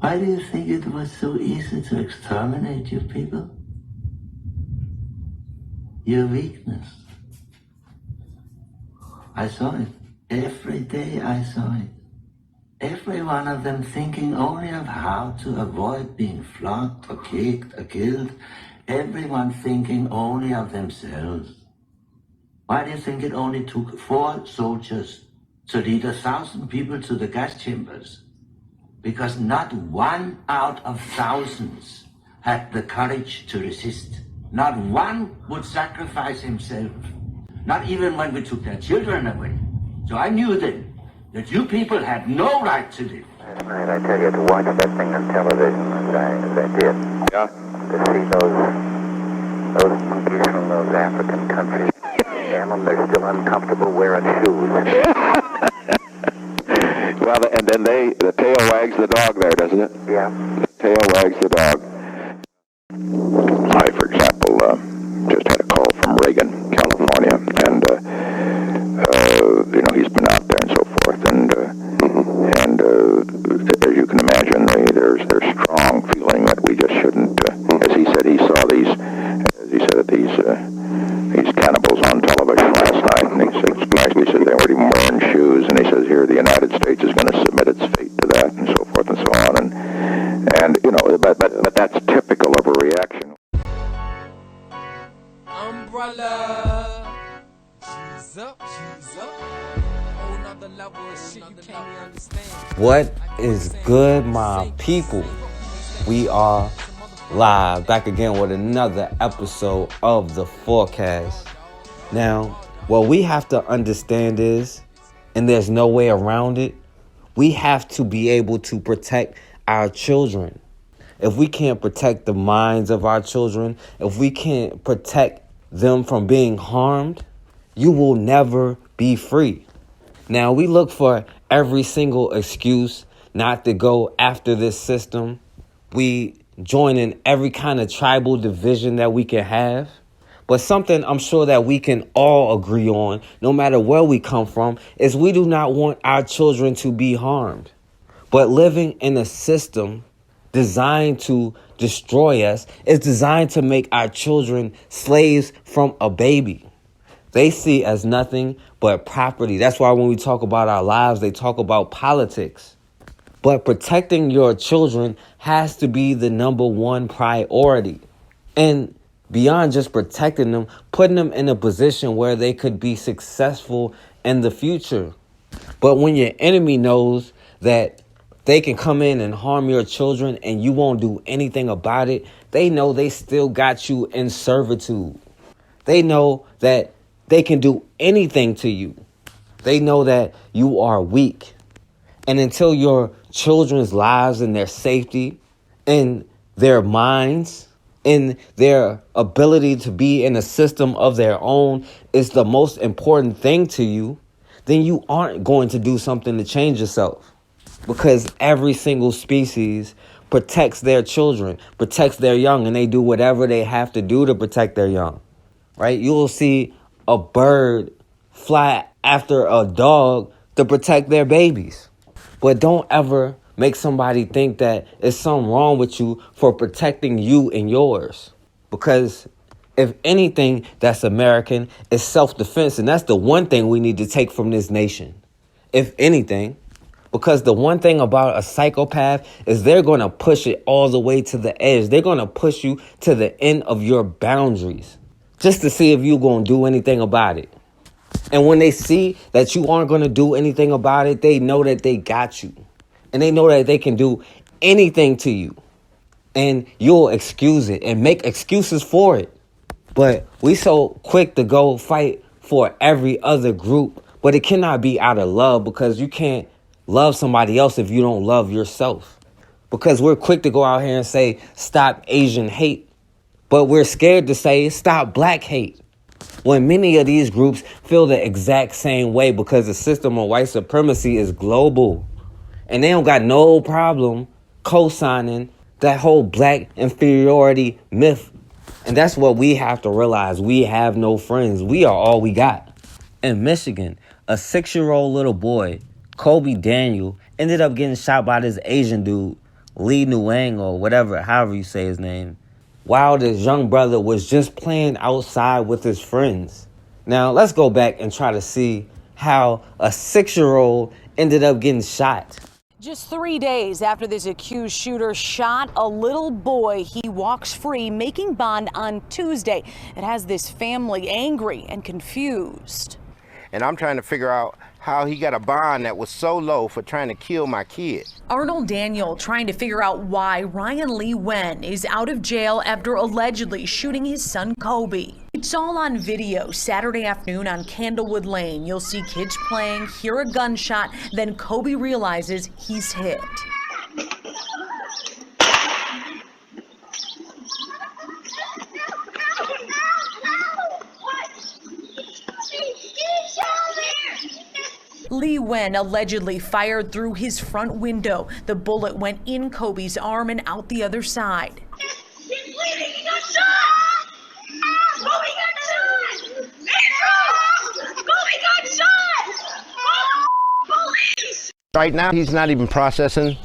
Why do you think it was so easy to exterminate you people? Your weakness. I saw it. Every day I saw it. Every one of them thinking only of how to avoid being flogged or kicked or killed. Everyone thinking only of themselves. Why do you think it only took 4 soldiers to lead 1,000 people to the gas chambers? Because not one out of thousands had the courage to resist. Not one would sacrifice himself. Not even when we took their children away. So I knew then that you people had no right to live. Last night, I tell you, to watch that thing on television as I did. Yeah. To see those monkeys from those African countries. Damn them, they're still uncomfortable wearing shoes. Well, and then the tail wags the dog there, doesn't it? Yeah. The tail wags the dog. I, for example, just had a call from Reagan, California, and he's been out there and so forth, and as you can imagine, there's strong feeling that we just shouldn't. As he said, he saw these cannibals on television last night, and he said they weren't even wearing shoes, and he says here the United States is going to submit its fate to that, and so forth and so on, but that's typical of a reaction. Umbrella, she's up. Whole nother level of shit you can't even understand. What is good, my people? We are live back again with another episode of The Forecast. Now, what we have to understand is, and there's no way around it, we have to be able to protect our children. If we can't protect the minds of our children, if we can't protect them from being harmed, you will never be free. Now, we look for every single excuse not to go after this system. We join in every kind of tribal division that we can have. But something I'm sure that we can all agree on, no matter where we come from, is we do not want our children to be harmed. But living in a system designed to destroy us is designed to make our children slaves from a baby. They see as nothing but property. That's why when we talk about our lives, they talk about politics. But protecting your children has to be the number one priority. And beyond just protecting them, putting them in a position where they could be successful in the future. But when your enemy knows that they can come in and harm your children and you won't do anything about it, they know they still got you in servitude. They know that they can do anything to you. They know that you are weak. And until your children's lives and their safety and their minds and their ability to be in a system of their own is the most important thing to you, then you aren't going to do something to change yourself. Because every single species protects their children, protects their young, and they do whatever they have to do to protect their young. Right? You will see a bird fly after a dog to protect their babies. But don't ever make somebody think that there's something wrong with you for protecting you and yours. Because if anything that's American is self-defense, and that's the one thing we need to take from this nation. If anything. Because the one thing about a psychopath is they're going to push it all the way to the edge. They're going to push you to the end of your boundaries just to see if you're going to do anything about it. And when they see that you aren't going to do anything about it, they know that they got you. And they know that they can do anything to you. And you'll excuse it and make excuses for it. But we so quick to go fight for every other group. But it cannot be out of love, because you can't love somebody else if you don't love yourself. Because we're quick to go out here and say, stop Asian hate. But we're scared to say, stop black hate. When many of these groups feel the exact same way, because the system of white supremacy is global. And they don't got no problem co-signing that whole black inferiority myth. And that's what we have to realize. We have no friends. We are all we got. In Michigan, a 6-year-old little boy, Coby Daniel, ended up getting shot by this Asian dude Le-Nguyen or whatever, however you say his name, while this young brother was just playing outside with his friends. Now, let's go back and try to see how a 6-year-old ended up getting shot. Just 3 days after this accused shooter shot a little boy, he walks free, making bond on Tuesday. It has this family angry and confused. And I'm trying to figure out how he got a bond that was so low for trying to kill my kid. Arnold Daniel trying to figure out why Ryan Le-Nguyen is out of jail after allegedly shooting his son Coby. It's all on video Saturday afternoon on Candlewood Lane. You'll see kids playing, hear a gunshot, then Coby realizes he's hit. Le-Nguyen allegedly fired through his front window. The bullet went in Coby's arm and out the other side. He's bleeding! He got shot! Coby got shot! Coby got shot! Police! Right now, he's not even processing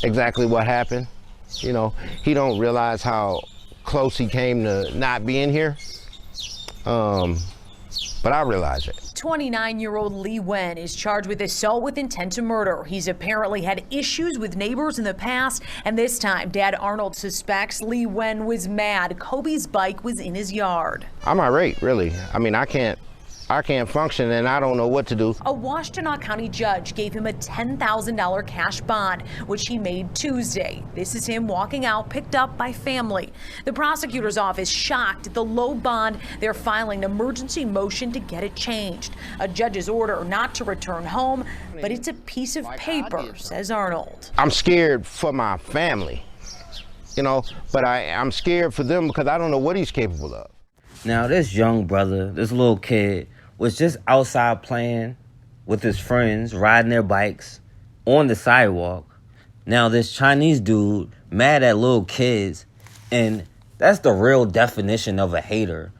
exactly what happened. You know, he don't realize how close he came to not being here. But I realize it. 29-year-old Le-Nguyen is charged with assault with intent to murder. He's apparently had issues with neighbors in the past, and this time, Dad Arnold suspects Le-Nguyen was mad Coby's bike was in his yard. I'm irate, really. I mean, I can't function, and I don't know what to do. A Washtenaw County judge gave him a $10,000 cash bond, which he made Tuesday. This is him walking out, picked up by family. The prosecutor's office shocked at the low bond. They're filing an emergency motion to get it changed. A judge's order not to return home, but it's a piece of paper, says Arnold. I'm scared for my family, you know, but I'm scared for them because I don't know what he's capable of. Now, this young brother, this little kid, was just outside playing with his friends, riding their bikes on the sidewalk. Now, this Chinese dude mad at little kids, and that's the real definition of a hater.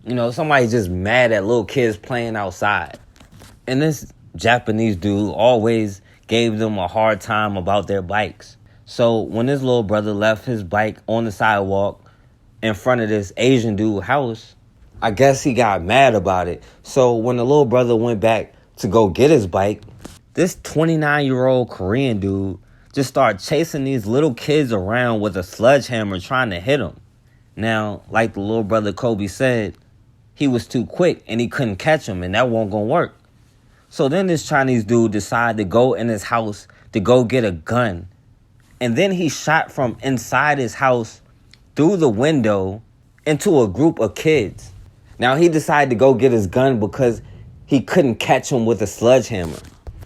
You know, somebody just mad at little kids playing outside. And this Japanese dude always gave them a hard time about their bikes. So when this little brother left his bike on the sidewalk in front of this Asian dude's house, I guess he got mad about it. So when the little brother went back to go get his bike, this 29-year-old Korean dude just started chasing these little kids around with a sledgehammer trying to hit them. Now, like the little brother Coby said, he was too quick and he couldn't catch him, and that wasn't gonna work. So then this Chinese dude decided to go in his house to go get a gun. And then he shot from inside his house through the window into a group of kids. Now, he decided to go get his gun because he couldn't catch him with a sledgehammer.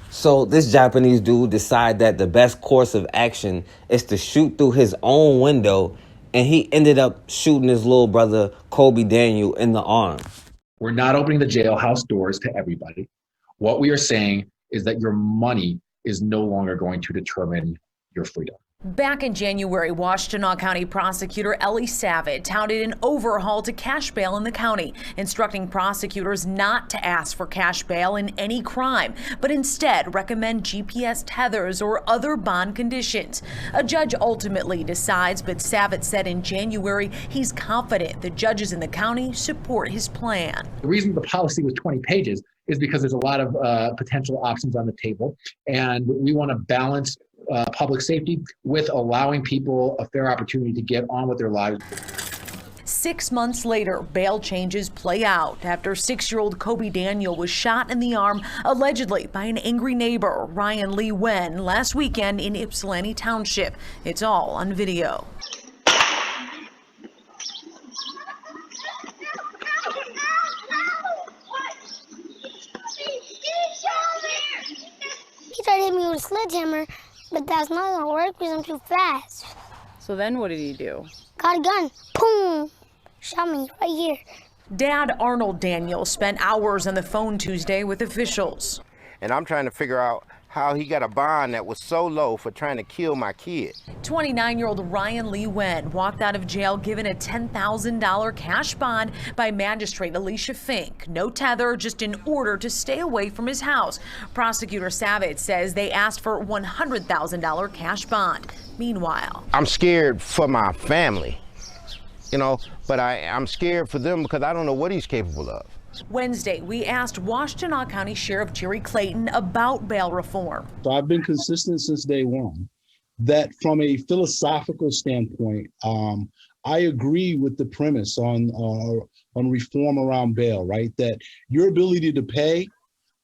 So this Japanese dude decided that the best course of action is to shoot through his own window, and he ended up shooting his little brother, Coby Daniel, in the arm. We're not opening the jailhouse doors to everybody. What we are saying is that your money is no longer going to determine your freedom. Back in January, Washtenaw County prosecutor Ellie Savitt touted an overhaul to cash bail in the county, instructing prosecutors not to ask for cash bail in any crime, but instead recommend GPS tethers or other bond conditions. A judge ultimately decides, but Savitt said in January he's confident the judges in the county support his plan. The reason the policy was 20 pages is because there's a lot of potential options on the table, and we want to balance public safety with allowing people a fair opportunity to get on with their lives. 6 months later, bail changes play out after 6-year-old Coby Daniel was shot in the arm, allegedly by an angry neighbor, Ryan Le-Nguyen, last weekend in Ypsilanti Township. It's all on video. He tried to hit me with a sledgehammer, but that's not gonna work because I'm too fast. So then what did he do? Got a gun, boom, shot me right here. Dad Arnold Daniel spent hours on the phone Tuesday with officials. And I'm trying to figure out how he got a bond that was so low for trying to kill my kid. 29-year-old Ryan Le-Nguyen walked out of jail given a $10,000 cash bond by magistrate Alicia Fink. No tether, just an order to stay away from his house. Prosecutor Savage says they asked for $100,000 cash bond. Meanwhile, I'm scared for my family, you know, but I'm scared for them because I don't know what he's capable of. Wednesday, we asked Washtenaw County Sheriff Jerry Clayton about bail reform. So I've been consistent since day one that from a philosophical standpoint, I agree with the premise on reform around bail, right? That your ability to pay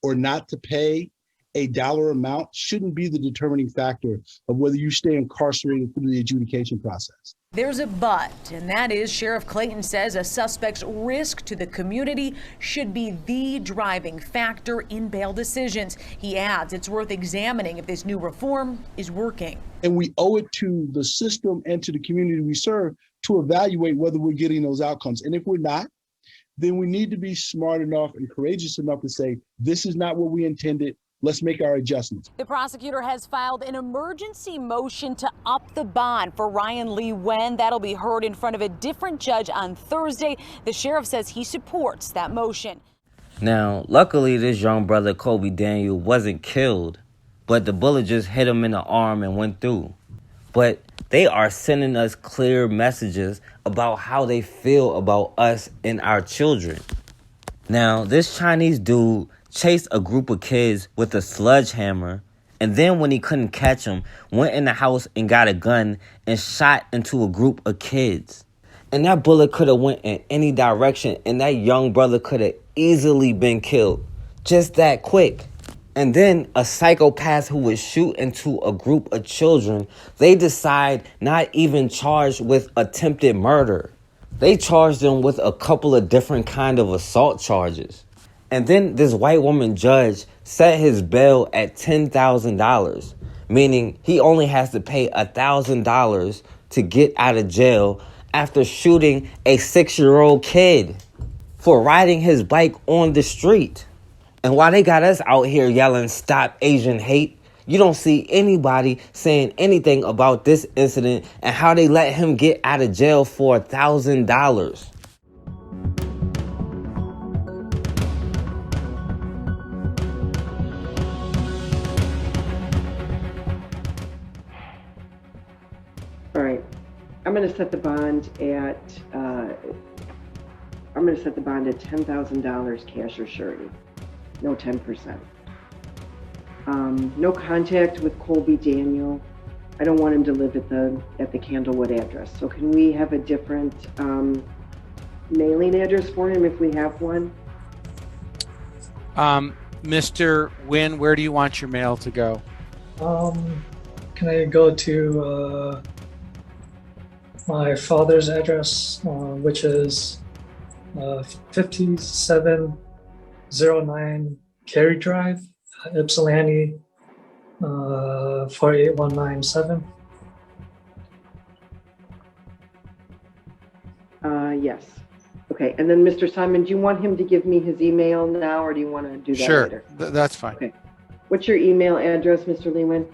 or not to pay a dollar amount shouldn't be the determining factor of whether you stay incarcerated through the adjudication process. There's a but, and that is Sheriff Clayton says a suspect's risk to the community should be the driving factor in bail decisions. He adds it's worth examining if this new reform is working. And we owe it to the system and to the community we serve to evaluate whether we're getting those outcomes. And if we're not, then we need to be smart enough and courageous enough to say, this is not what we intended. Let's make our adjustments. The prosecutor has filed an emergency motion to up the bond for Ryan Le-Nguyen. That'll be heard in front of a different judge on Thursday. The sheriff says he supports that motion. Now, luckily, this young brother, Coby Daniel, wasn't killed, but the bullet just hit him in the arm and went through. But they are sending us clear messages about how they feel about us and our children. Now, this Chinese dude chased a group of kids with a sledgehammer, and then when he couldn't catch them, went in the house and got a gun and shot into a group of kids. And that bullet could have went in any direction, and that young brother could have easily been killed. Just that quick. And then a psychopath who would shoot into a group of children, they decide not even charged with attempted murder. They charged them with a couple of different kind of assault charges. And then this white woman judge set his bail at $10,000, meaning he only has to pay $1,000 to get out of jail after shooting a 6-year-old kid for riding his bike on the street. And while they got us out here yelling, "Stop Asian hate," you don't see anybody saying anything about this incident and how they let him get out of jail for $1,000. All right, I'm going to set the bond at $10,000 cash or surety, no 10%. No contact with Coby Daniel. I don't want him to live at the Candlewood address. So can we have a different mailing address for him if we have one? Mr. Nguyen, where do you want your mail to go? Can I go to my father's address, which is 5709 Cary Drive, Ypsilanti, 48197. Yes. Okay, and then Mr. Simon, do you want him to give me his email now, or do you want to do that later? Sure, that's fine. Okay. What's your email address, Mr. Le-Nguyen?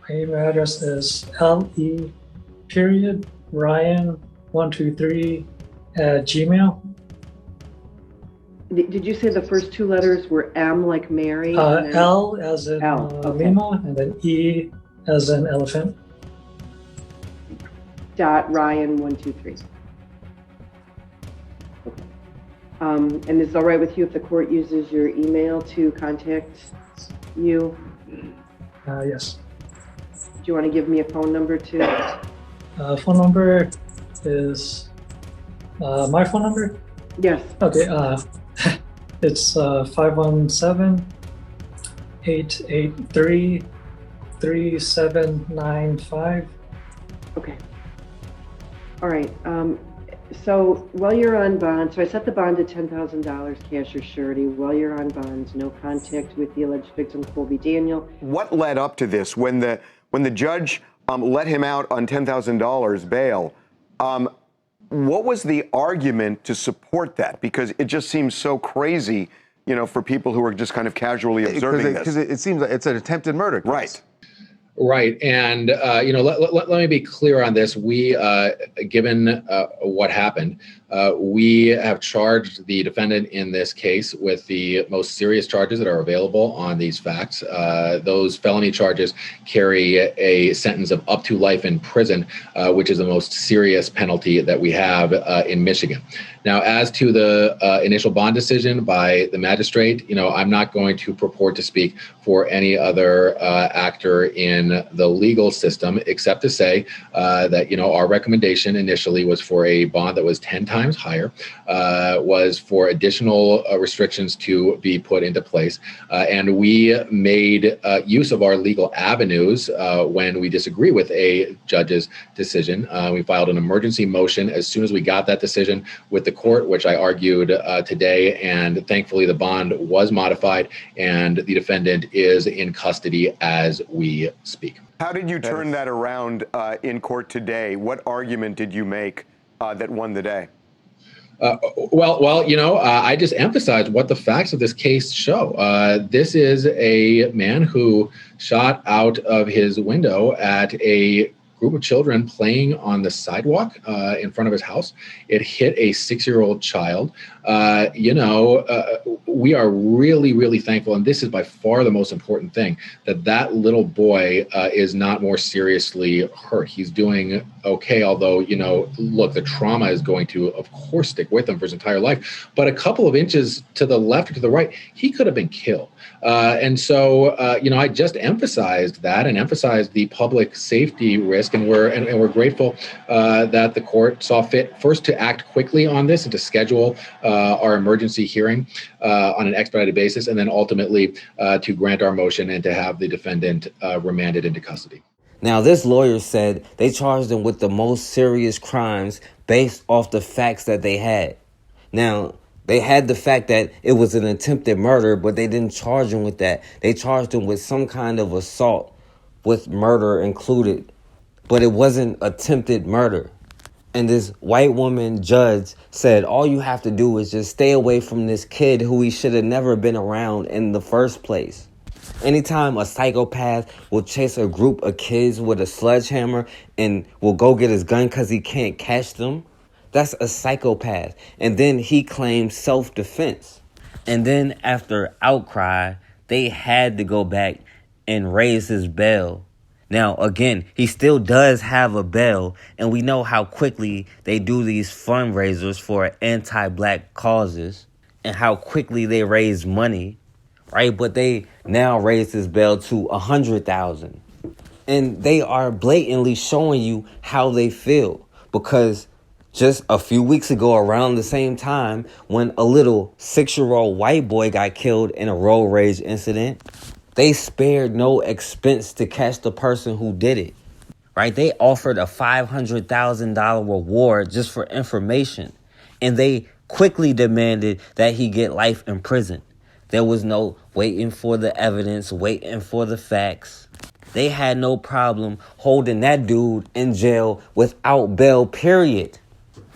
My email address is le.ryan123@gmail. Did you say the first two letters were M like Mary? L as in okay. Lima, and then E as in elephant. .Ryan123. Okay. And is it all right with you if the court uses your email to contact you? Yes. Do you want to give me a phone number too? Phone number is my phone number? Yes. Okay. It's 517-883-3795. Okay. All right. So while you're on bond, so I set the bond at $10,000 cash or surety. While you're on bond, no contact with the alleged victim, Coby Daniel. What led up to this? When the judge let him out on $10,000 bail, what was the argument to support that? Because it just seems so crazy for people who are just kind of casually observing this. Because it seems like it's an attempted murder case. Right. Right. And, let me be clear on this. We, given what happened, we have charged the defendant in this case with the most serious charges that are available on these facts. Those felony charges carry a sentence of up to life in prison, which is the most serious penalty that we have in Michigan. Now, as to the initial bond decision by the magistrate, I'm not going to purport to speak for any other actor in the legal system, except to say that, our recommendation initially was for a bond that was 10 times higher, was for additional restrictions to be put into place. And we made use of our legal avenues when we disagree with a judge's decision. We filed an emergency motion as soon as we got that decision with the court, which I argued today. And thankfully, the bond was modified and the defendant is in custody as we speak. How did you turn that around in court today? What argument did you make that won the day? I just emphasized what the facts of this case show. This is a man who shot out of his window at a group of children playing on the sidewalk in front of his house. It hit a 6-year-old child. We are really, really thankful, and this is by far the most important thing, that little boy is not more seriously hurt. He's doing okay, although, look, the trauma is going to, of course, stick with him for his entire life. But a couple of inches to the left or to the right, he could have been killed. I just emphasized that and emphasized the public safety risk, and we're grateful that the court saw fit first to act quickly on this and to schedule our emergency hearing on an expedited basis, and then ultimately to grant our motion and to have the defendant remanded into custody. Now, this lawyer said they charged him with the most serious crimes based off the facts that they had. Now, they had the fact that it was an attempted murder, but they didn't charge him with that. They charged him with some kind of assault with murder included, but it wasn't attempted murder. And this white woman judge said, all you have to do is just stay away from this kid who he should have never been around in the first place. Anytime a psychopath will chase a group of kids with a sledgehammer and will go get his gun because he can't catch them, that's a psychopath. And then he claims self-defense. And then after outcry, they had to go back and raise his bail. Now, again, he still does have a bail, and we know how quickly they do these fundraisers for anti-black causes and how quickly they raise money, right? But they now raised his bail to $100,000. And they are blatantly showing you how they feel, because just a few weeks ago, around the same time, when a little 6-year-old white boy got killed in a road rage incident, they spared no expense to catch the person who did it, right? They offered a $500,000 reward just for information, and they quickly demanded that he get life in prison. There was no waiting for the evidence, waiting for the facts. They had no problem holding that dude in jail without bail, period.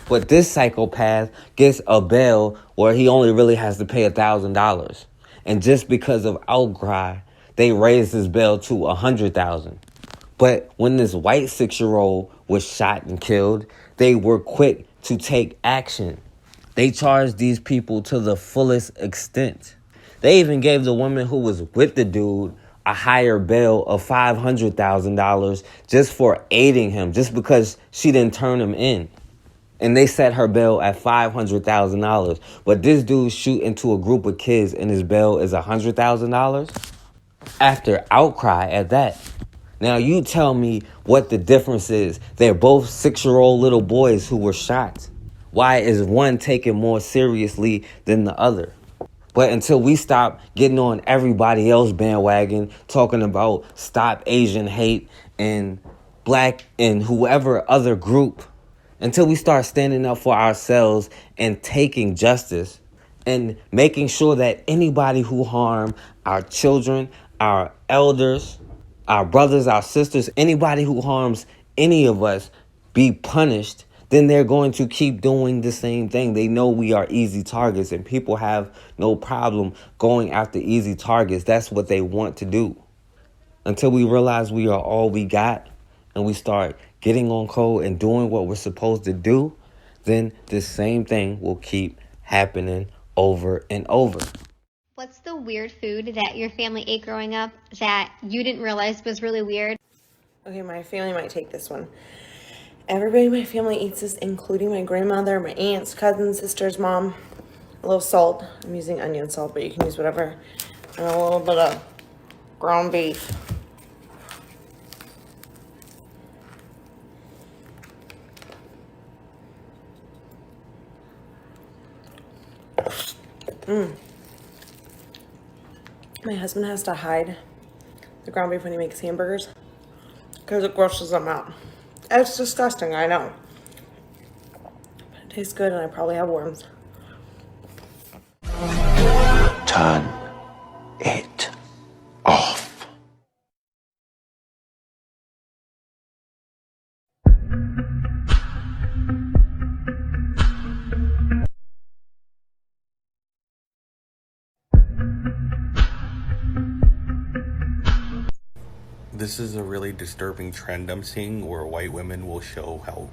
But this psychopath gets a bail where he only really has to pay $1,000. And just because of outcry, they raised his bail to $100,000. But when this white 6-year-old was shot and killed, they were quick to take action. They charged these people to the fullest extent. They even gave the woman who was with the dude a higher bail of $500,000 just for aiding him, just because she didn't turn him in. And they set her bail at $500,000. But this dude shoot into a group of kids and his bail is $100,000? After outcry at that. Now you tell me what the difference is. They're both 6-year-old little boys who were shot. Why is one taken more seriously than the other? But until we stop getting on everybody else bandwagon, talking about stop Asian hate and black and whoever other group, until we start standing up for ourselves and taking justice and making sure that anybody who harm our children, our elders, our brothers, our sisters, anybody who harms any of us be punished, then they're going to keep doing the same thing. They know we are easy targets, and people have no problem going after easy targets. That's what they want to do. Until we realize we are all we got and we start getting on code and doing what we're supposed to do, then the same thing will keep happening over and over. What's the weird food that your family ate growing up that you didn't realize was really weird? Okay, my family might take this one. Everybody in my family eats this, including my grandmother, my aunts, cousins, sisters, mom. A little salt. I'm using onion salt, but you can use whatever. And a little bit of ground beef. My husband has to hide the ground beef when he makes hamburgers because it grosses them out. It's disgusting, I know. But it tastes good and I probably have worms. Turn it off. This is a really disturbing trend I'm seeing where white women will show how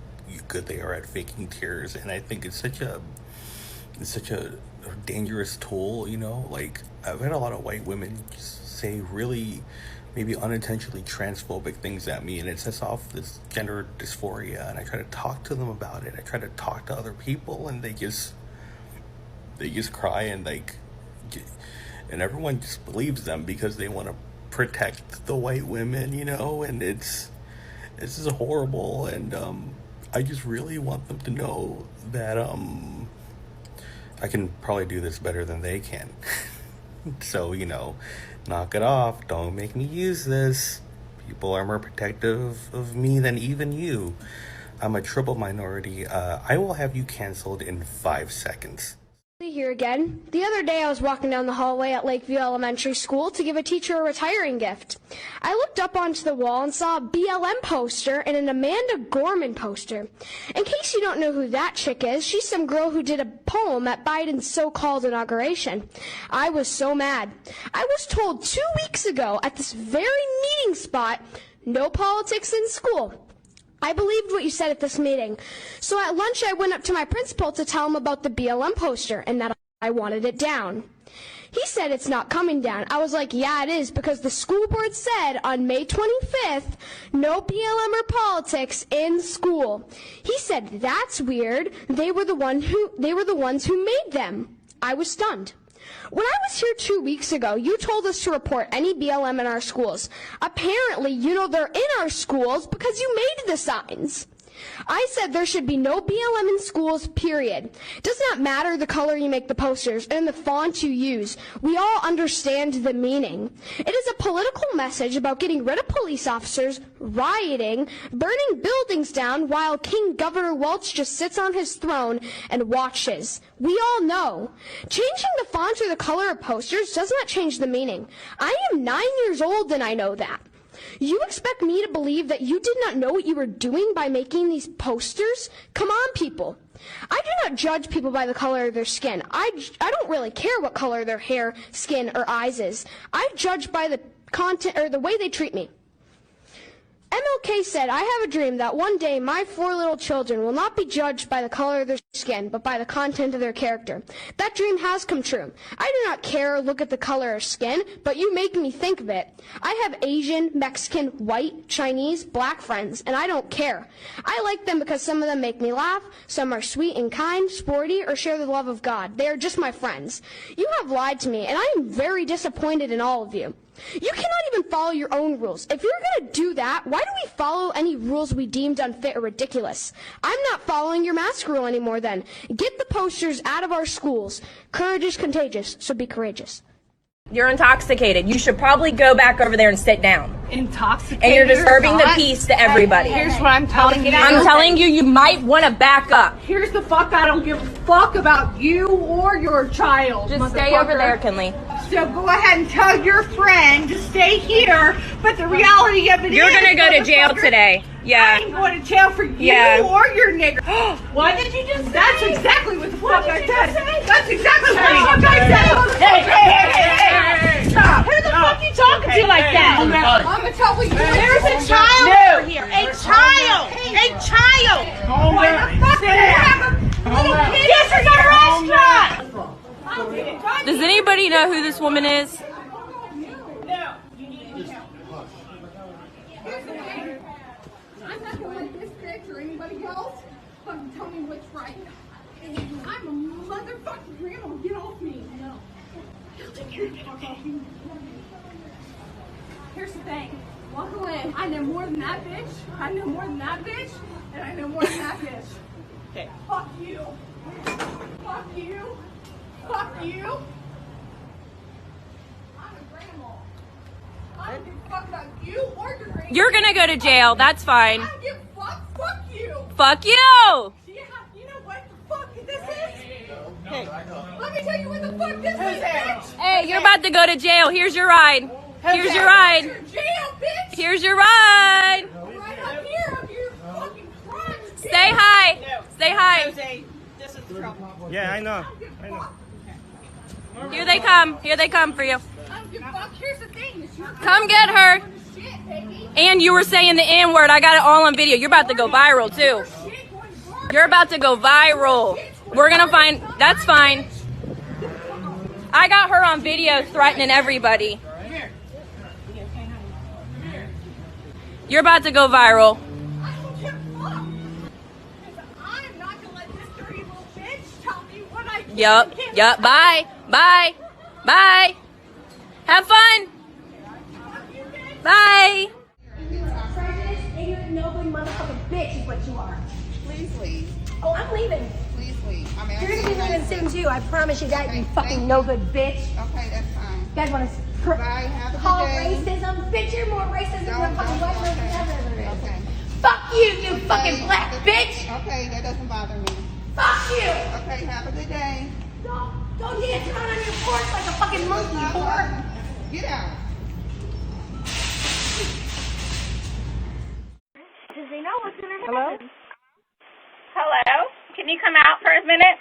good they are at faking tears, and I think it's such a dangerous tool, you know? Like, I've had a lot of white women just say really maybe unintentionally transphobic things at me, and it sets off this gender dysphoria, and I try to talk to them about it. I try to talk to other people, and they just cry, and and everyone just believes them because they want to protect the white women, you know, and this is horrible, and I just really want them to know that I can probably do this better than they can. So, you know, knock it off. Don't make me use this. People are more protective of me than even you. I'm a triple minority. I will have you canceled in 5 seconds. Here again. The other day I was walking down the hallway at Lakeview Elementary School to give a teacher a retiring gift. I looked up onto the wall and saw a BLM poster and an Amanda Gorman poster. In case you don't know who that chick is, she's some girl who did a poem at Biden's so-called inauguration. I was so mad. I was told 2 weeks ago at this very meeting spot, no politics in school. I believed what you said at this meeting. So at lunch, I went up to my principal to tell him about the BLM poster and that I wanted it down. He said it's not coming down. I was like, yeah, it is, because the school board said on May 25th, no BLM or politics in school. He said, that's weird. They were the ones who made them. I was stunned. When I was here 2 weeks ago, you told us to report any BLM in our schools. Apparently, you know they're in our schools because you made the signs. I said there should be no BLM in schools, period. It does not matter the color you make the posters and the font you use. We all understand the meaning. It is a political message about getting rid of police officers, rioting, burning buildings down while King Governor Welch just sits on his throne and watches. We all know. Changing the font or the color of posters does not change the meaning. I am 9 years old and I know that. You expect me to believe that you did not know what you were doing by making these posters? Come on, people. I do not judge people by the color of their skin. I don't really care what color their hair, skin, or eyes is. I judge by the content or the way they treat me. MLK said, I have a dream that one day my 4 little children will not be judged by the color of their skin, but by the content of their character. That dream has come true. I do not care or look at the color of skin, but you make me think of it. I have Asian, Mexican, white, Chinese, black friends, and I don't care. I like them because some of them make me laugh, some are sweet and kind, sporty, or share the love of God. They are just my friends. You have lied to me, and I am very disappointed in all of you. You cannot even follow your own rules. If you're going to do that, why do we follow any rules we deemed unfit or ridiculous? I'm not following your mask rule anymore then. Get the posters out of our schools. Courage is contagious, so be courageous. You're intoxicated. You should probably go back over there and sit down. Intoxicated? And you're disturbing the peace to everybody. Here's what I'm telling you. I'm telling you, you might want to back up. Here's the fuck. I don't give a fuck about you or your child. Just stay over there, Kinley. So go ahead and tell your friend to stay here. But the reality of it You're going to go to jail today. Yeah. I ain't going to jail for you or your nigger. What did you just say? That's exactly what the fuck I said. That's exactly what the fuck I said. Hey. Stop. Who the fuck you talking to like that? I'm going to tell you. There's a child over here. A child. A child. Why the fuck do you have a little kid? This is a restaurant. Does anybody know who this woman is? No. I'm not gonna let this bitch or anybody else fucking tell me what's right. I'm a motherfucking grandma. Get off me. No. You'll take care of it, okay? Here's the thing. Walk away. I know more than that bitch. I know more than that bitch. And I know more than that bitch. Okay. Fuck you. Fuck you. Fuck you. I'm a grandma. I don't give a fuck about you or your grandma. You're gonna go to jail. That's fine. I don't give a fuck. Fuck you. Fuck you. Yeah, you know what the fuck this is? Hey, let me tell you what the fuck this is, bitch. Hey, you're about to go to jail. Here's your ride. Here's your ride. Jail, bitch. Here's your ride. Right up here of your fucking crime. Say hi. Say hi. This is trouble. Yeah, I know. Here they come. Here they come for you. I don't give a fuck. Here's the thing. It's your Come get her. shit, baby. And you were saying the N word. I got it all on video. You're about to go viral too. You're about to go viral. We're gonna find. That's fine. I got her on video threatening everybody. You're about to go viral. I don't give a fuck. I'm not gonna let this dirty little bitch tell me what I can Yup. and can't Yup. say. Bye. Bye. Bye. Have fun. Bye. Ignorant, nobody, motherfucking bitch is what you are. Please leave. Oh, I'm leaving. Please leave. I mean, You're gonna be leaving soon too. I promise you that. You fucking no good bitch. Okay, that's fine. You guys want to Bye. Have a call good day. racism? Bitch, you're more racist than the fucking white person ever is. Okay. Fuck you, you fucking black bitch. Okay, that doesn't bother me. Fuck you. Okay, have a good day. Don't dance around on your porch like a fucking monkey, whore. Get out. Does they know what's gonna Hello? happen? Hello? Can you come out for a minute?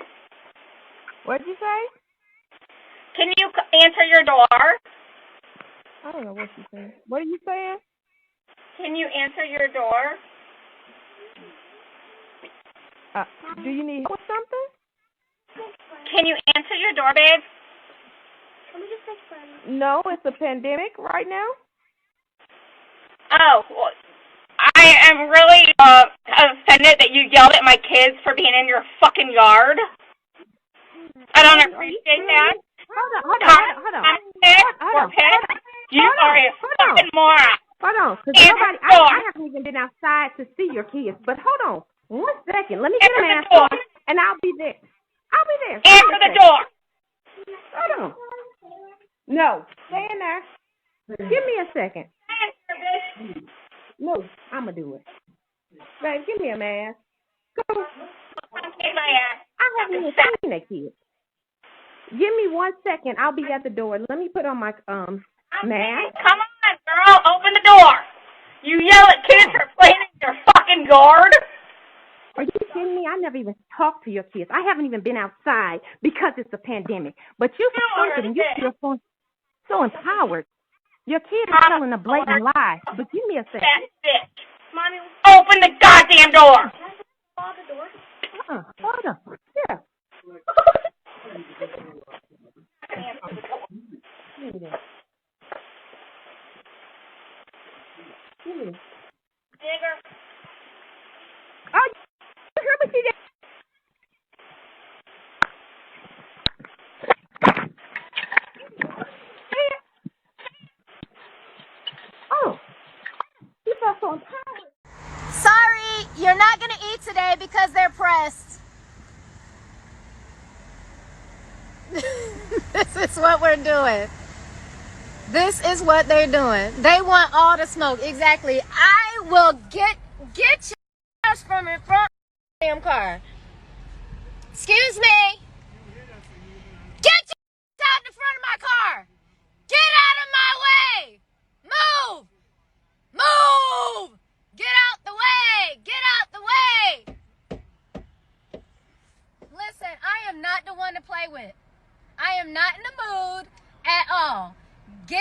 What'd you say? Can you answer your door? I don't know what you saying. What are you saying? Can you answer your door? Do you need help with something? Can you answer your door, babe? No, it's a pandemic right now. Oh, well, I am really offended that you yelled at my kids for being in your fucking yard. I don't appreciate that. Hold on. You are a fucking moron. Hold on, because Answer nobody, the door. I haven't even been outside to see your kids. But hold on, 1 second. Let me get a Answer the mask door. on, and I'll be there. I'll be there. Answer the door. Hold on. No, stay in there. Give me a second. No, I'm gonna do it. Babe, give me a mask. Go. Take my ass. I haven't even seen that kid. Give me 1 second. I'll be at the door. Let me put on my mask. Come on, girl. Open the door. You yell at kids for playing in your fucking yard? Are you kidding me? I never even talked to your kids. I haven't even been outside because it's a pandemic. But you're so stupid and you feel so empowered. Your kid is telling a blatant lie. But give me a second. That bitch. Mommy, open the goddamn door. Hold on. Yeah. Give me this. Give me this. Digger. Oh, you heard what she did? Oh, you felt so empowered. Sorry, you're not gonna eat today because they're pressed. This is what we're doing. This is what they're doing. They want all the smoke. Exactly. I will get your ass from in front of the damn car. Excuse me. Get your ass out the front of my car. Get out of my way. Move. Move. Get out the way.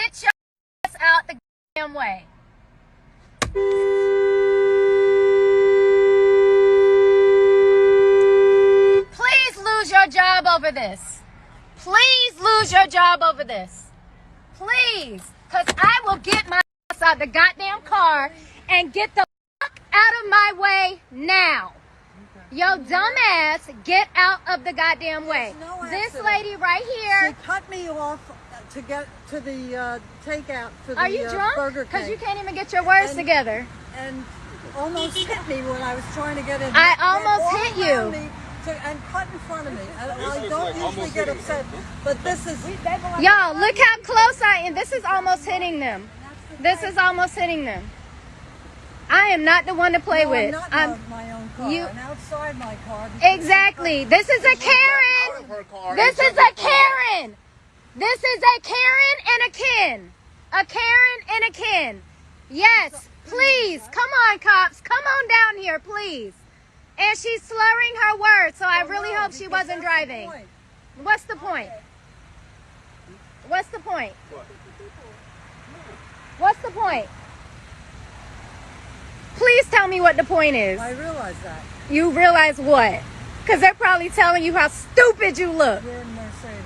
get your ass out the damn way. Please lose your job over this. Please lose your job over this. Please. Because I will get my ass out the goddamn car and get the fuck out of my way now. Yo, dumb ass, get out of the goddamn way. This lady right here. She cut me off to get to the takeout for the Are you drunk? Burger King. Because you can't even get your words together. And almost hit me when I was trying to get in. I almost hit you. And cut in front of me. I don't usually get upset, but this is... Y'all, look how close I am. This is almost hitting them. This is almost hitting them. I am not the one to play with. I'm my own car. You and outside my car. exactly. This is a Karen. This is a Karen. This is a Karen and a Ken. A Karen and a Ken. Yes, please. Come on, cops. Come on down here, please. And she's slurring her words, so I really hope she wasn't driving. What's the point? What's the point? What's the point? Please tell me what the point is. I realize that. You realize what? Because they're probably telling you how stupid you look. You're in Mercedes.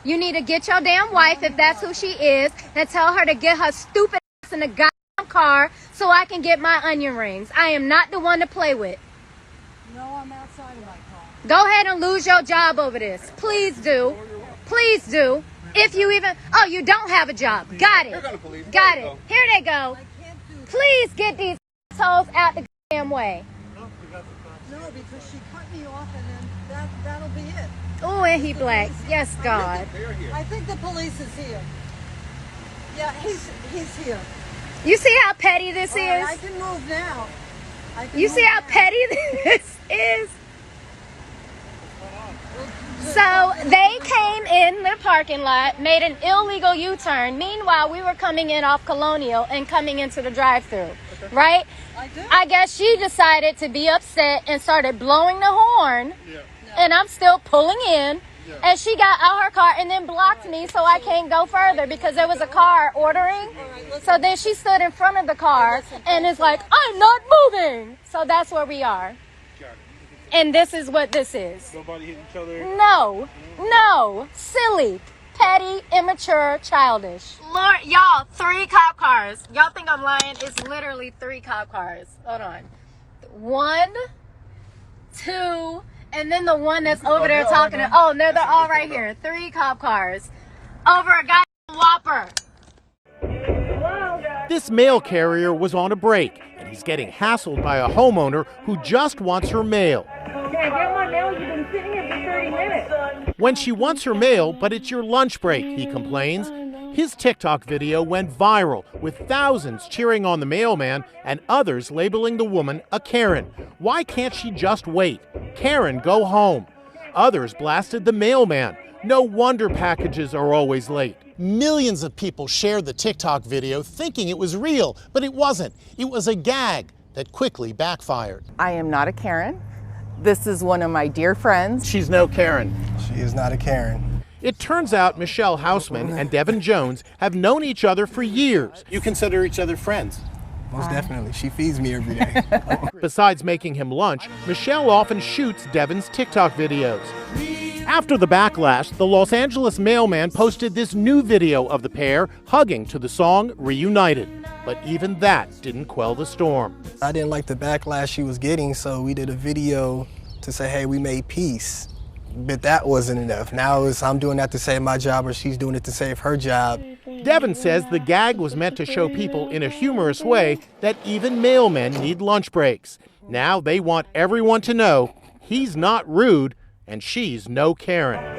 You need to get your damn wife, if that's who she is, and tell her to get her stupid ass in the goddamn car so I can get my onion rings. I am not the one to play with. No, I'm outside of my car. Go ahead and lose your job over this. Please do. Please do. If you even... Oh, you don't have a job. Got it. Got it. Here they go. Please get these assholes out the damn way. No, because she cut me off and then that'll be it. Oh, and he black. Yes, God. I think the police is here. Yeah, he's here. You see how petty this is? Right, I can move now. You see how petty this is? So they came in the parking lot, made an illegal U-turn. Meanwhile, we were coming in off Colonial and coming into the drive-thru, right? I guess she decided to be upset and started blowing the horn, and I'm still pulling in. And she got out her car and then blocked me so I can't go further because there was a car ordering. So then she stood in front of the car and is like, I'm not moving. So that's where we are. And this is what this is. Nobody hit each other? No. No. Silly. Petty, immature, childish. Lord, y'all, 3 cop cars. Y'all think I'm lying? It's literally 3 cop cars. Hold on. 1, 2... And then the one that's over there talking to... Oh, no, they're all right here. 3 cop cars. Over a goddamn Whopper. This mail carrier was on a break, and he's getting hassled by a homeowner who just wants her mail. Can I get my mail? You've been sitting here for 30 minutes. When she wants her mail, but it's your lunch break, he complains. His TikTok video went viral, with thousands cheering on the mailman and others labeling the woman a Karen. Why can't she just wait? Karen, go home. Others blasted the mailman. No wonder packages are always late. Millions of people shared the TikTok video thinking it was real, but it wasn't. It was a gag that quickly backfired. I am not a Karen. This is one of my dear friends. She's no Karen. She is not a Karen. It turns out Michelle Hausman and Devin Jones have known each other for years. You consider each other friends? Most definitely. She feeds me every day. Besides making him lunch, Michelle often shoots Devin's TikTok videos. After the backlash, the Los Angeles mailman posted this new video of the pair hugging to the song Reunited. But even that didn't quell the storm. I didn't like the backlash she was getting, so we did a video to say, hey, we made peace. But that wasn't enough. Now I'm doing that to save my job, or she's doing it to save her job. Devin says the gag was meant to show people in a humorous way that even mailmen need lunch breaks. Now they want everyone to know he's not rude and she's no Karen.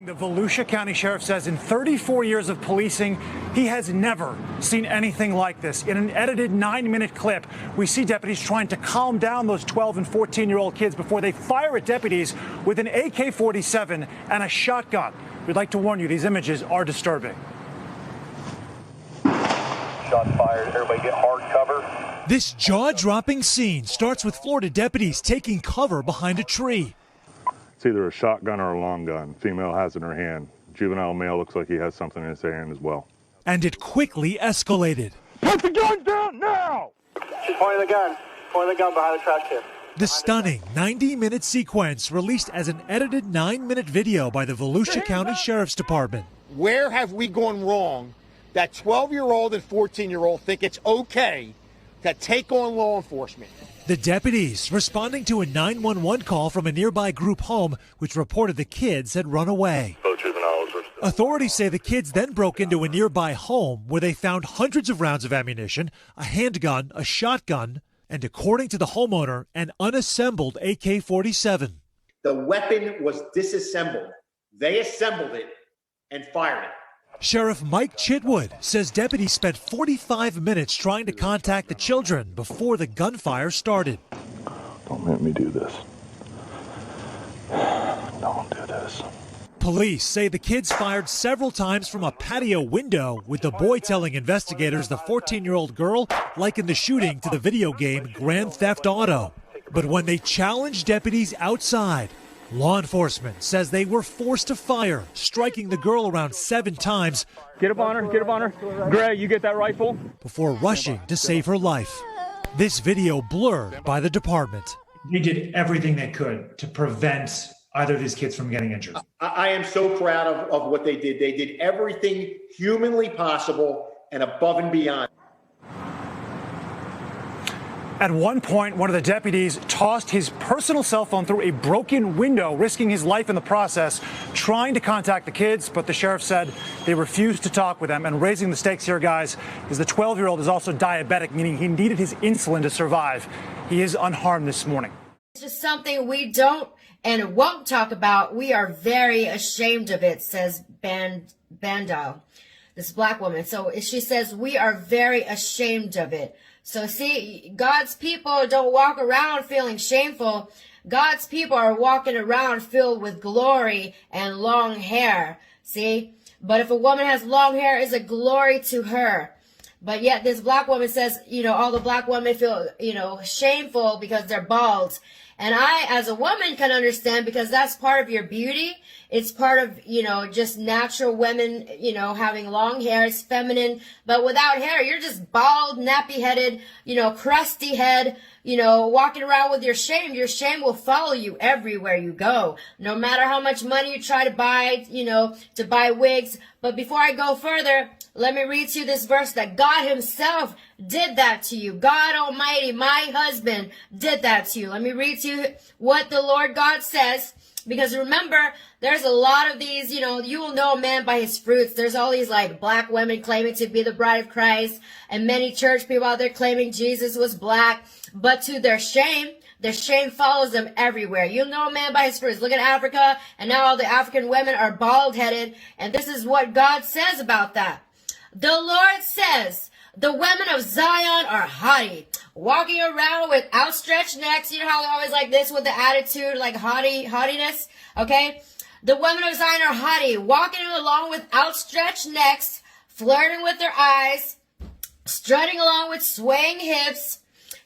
The Volusia County Sheriff says in 34 years of policing, he has never seen anything like this. In an edited 9-minute clip, we see deputies trying to calm down those 12 and 14-year-old kids before they fire at deputies with an AK-47 and a shotgun. We'd like to warn you, these images are disturbing. Shots fired. Everybody get hard cover. This jaw-dropping scene starts with Florida deputies taking cover behind a tree. It's either a shotgun or a long gun. Female has it in her hand. Juvenile male looks like he has something in his hand as well. And it quickly escalated. Put the gun down now! She's pointing the gun. Pointing the gun behind the trash can. The stunning 90-minute sequence released as an edited 9-minute video by the Volusia County Sheriff's Department. Where have we gone wrong that 12-year-old and 14-year-old think it's okay to take on law enforcement? The deputies responding to a 911 call from a nearby group home which reported the kids had run away. Authorities say the kids then broke into a nearby home where they found hundreds of rounds of ammunition, a handgun, a shotgun, and according to the homeowner, an unassembled AK-47. The weapon was disassembled. They assembled it and fired it. Sheriff Mike Chitwood says deputies spent 45 minutes trying to contact the children before the gunfire started. Don't make me do this. Don't do this. Police say the kids fired several times from a patio window, with the boy telling investigators the 14-year-old girl likened the shooting to the video game Grand Theft Auto. But when they challenged deputies outside, law enforcement says they were forced to fire, striking the girl around 7 times. Get up on her, get up on her. Gray, you get that rifle? Before rushing to save her life. This video blurred by the department. They did everything they could to prevent either of these kids from getting injured. I am so proud of what they did. They did everything humanly possible and above and beyond. At one point, one of the deputies tossed his personal cell phone through a broken window, risking his life in the process, trying to contact the kids, but the sheriff said they refused to talk with them. And raising the stakes here, guys, is the 12-year-old is also diabetic, meaning he needed his insulin to survive. He is unharmed this morning. It's just something we don't and won't talk about. We are very ashamed of it, says Bando, this black woman. So she says we are very ashamed of it. So see, God's people don't walk around feeling shameful. God's people are walking around filled with glory and long hair. See? But if a woman has long hair, it's a glory to her. But yet this black woman says, all the black women feel, shameful because they're bald. And I, as a woman, can understand because that's part of your beauty. It's part of, just natural women, having long hair. It's feminine. But without hair, you're just bald, nappy-headed, crusty head, walking around with your shame. Your shame will follow you everywhere you go. No matter how much money you try to buy, to buy wigs. But before I go further, let me read to you this verse that God himself did that to you. God Almighty, my husband, did that to you. Let me read to you what the Lord God says. Because remember, there's a lot of these, you will know a man by his fruits. There's all these black women claiming to be the bride of Christ. And many church people out there claiming Jesus was black. But to their shame follows them everywhere. You'll know a man by his fruits. Look at Africa. And now all the African women are bald-headed. And this is what God says about that. The Lord says, the women of Zion are haughty, walking around with outstretched necks. You know how they always like this with the attitude, like haughtiness, okay? The women of Zion are haughty, walking along with outstretched necks, flirting with their eyes, strutting along with swaying hips,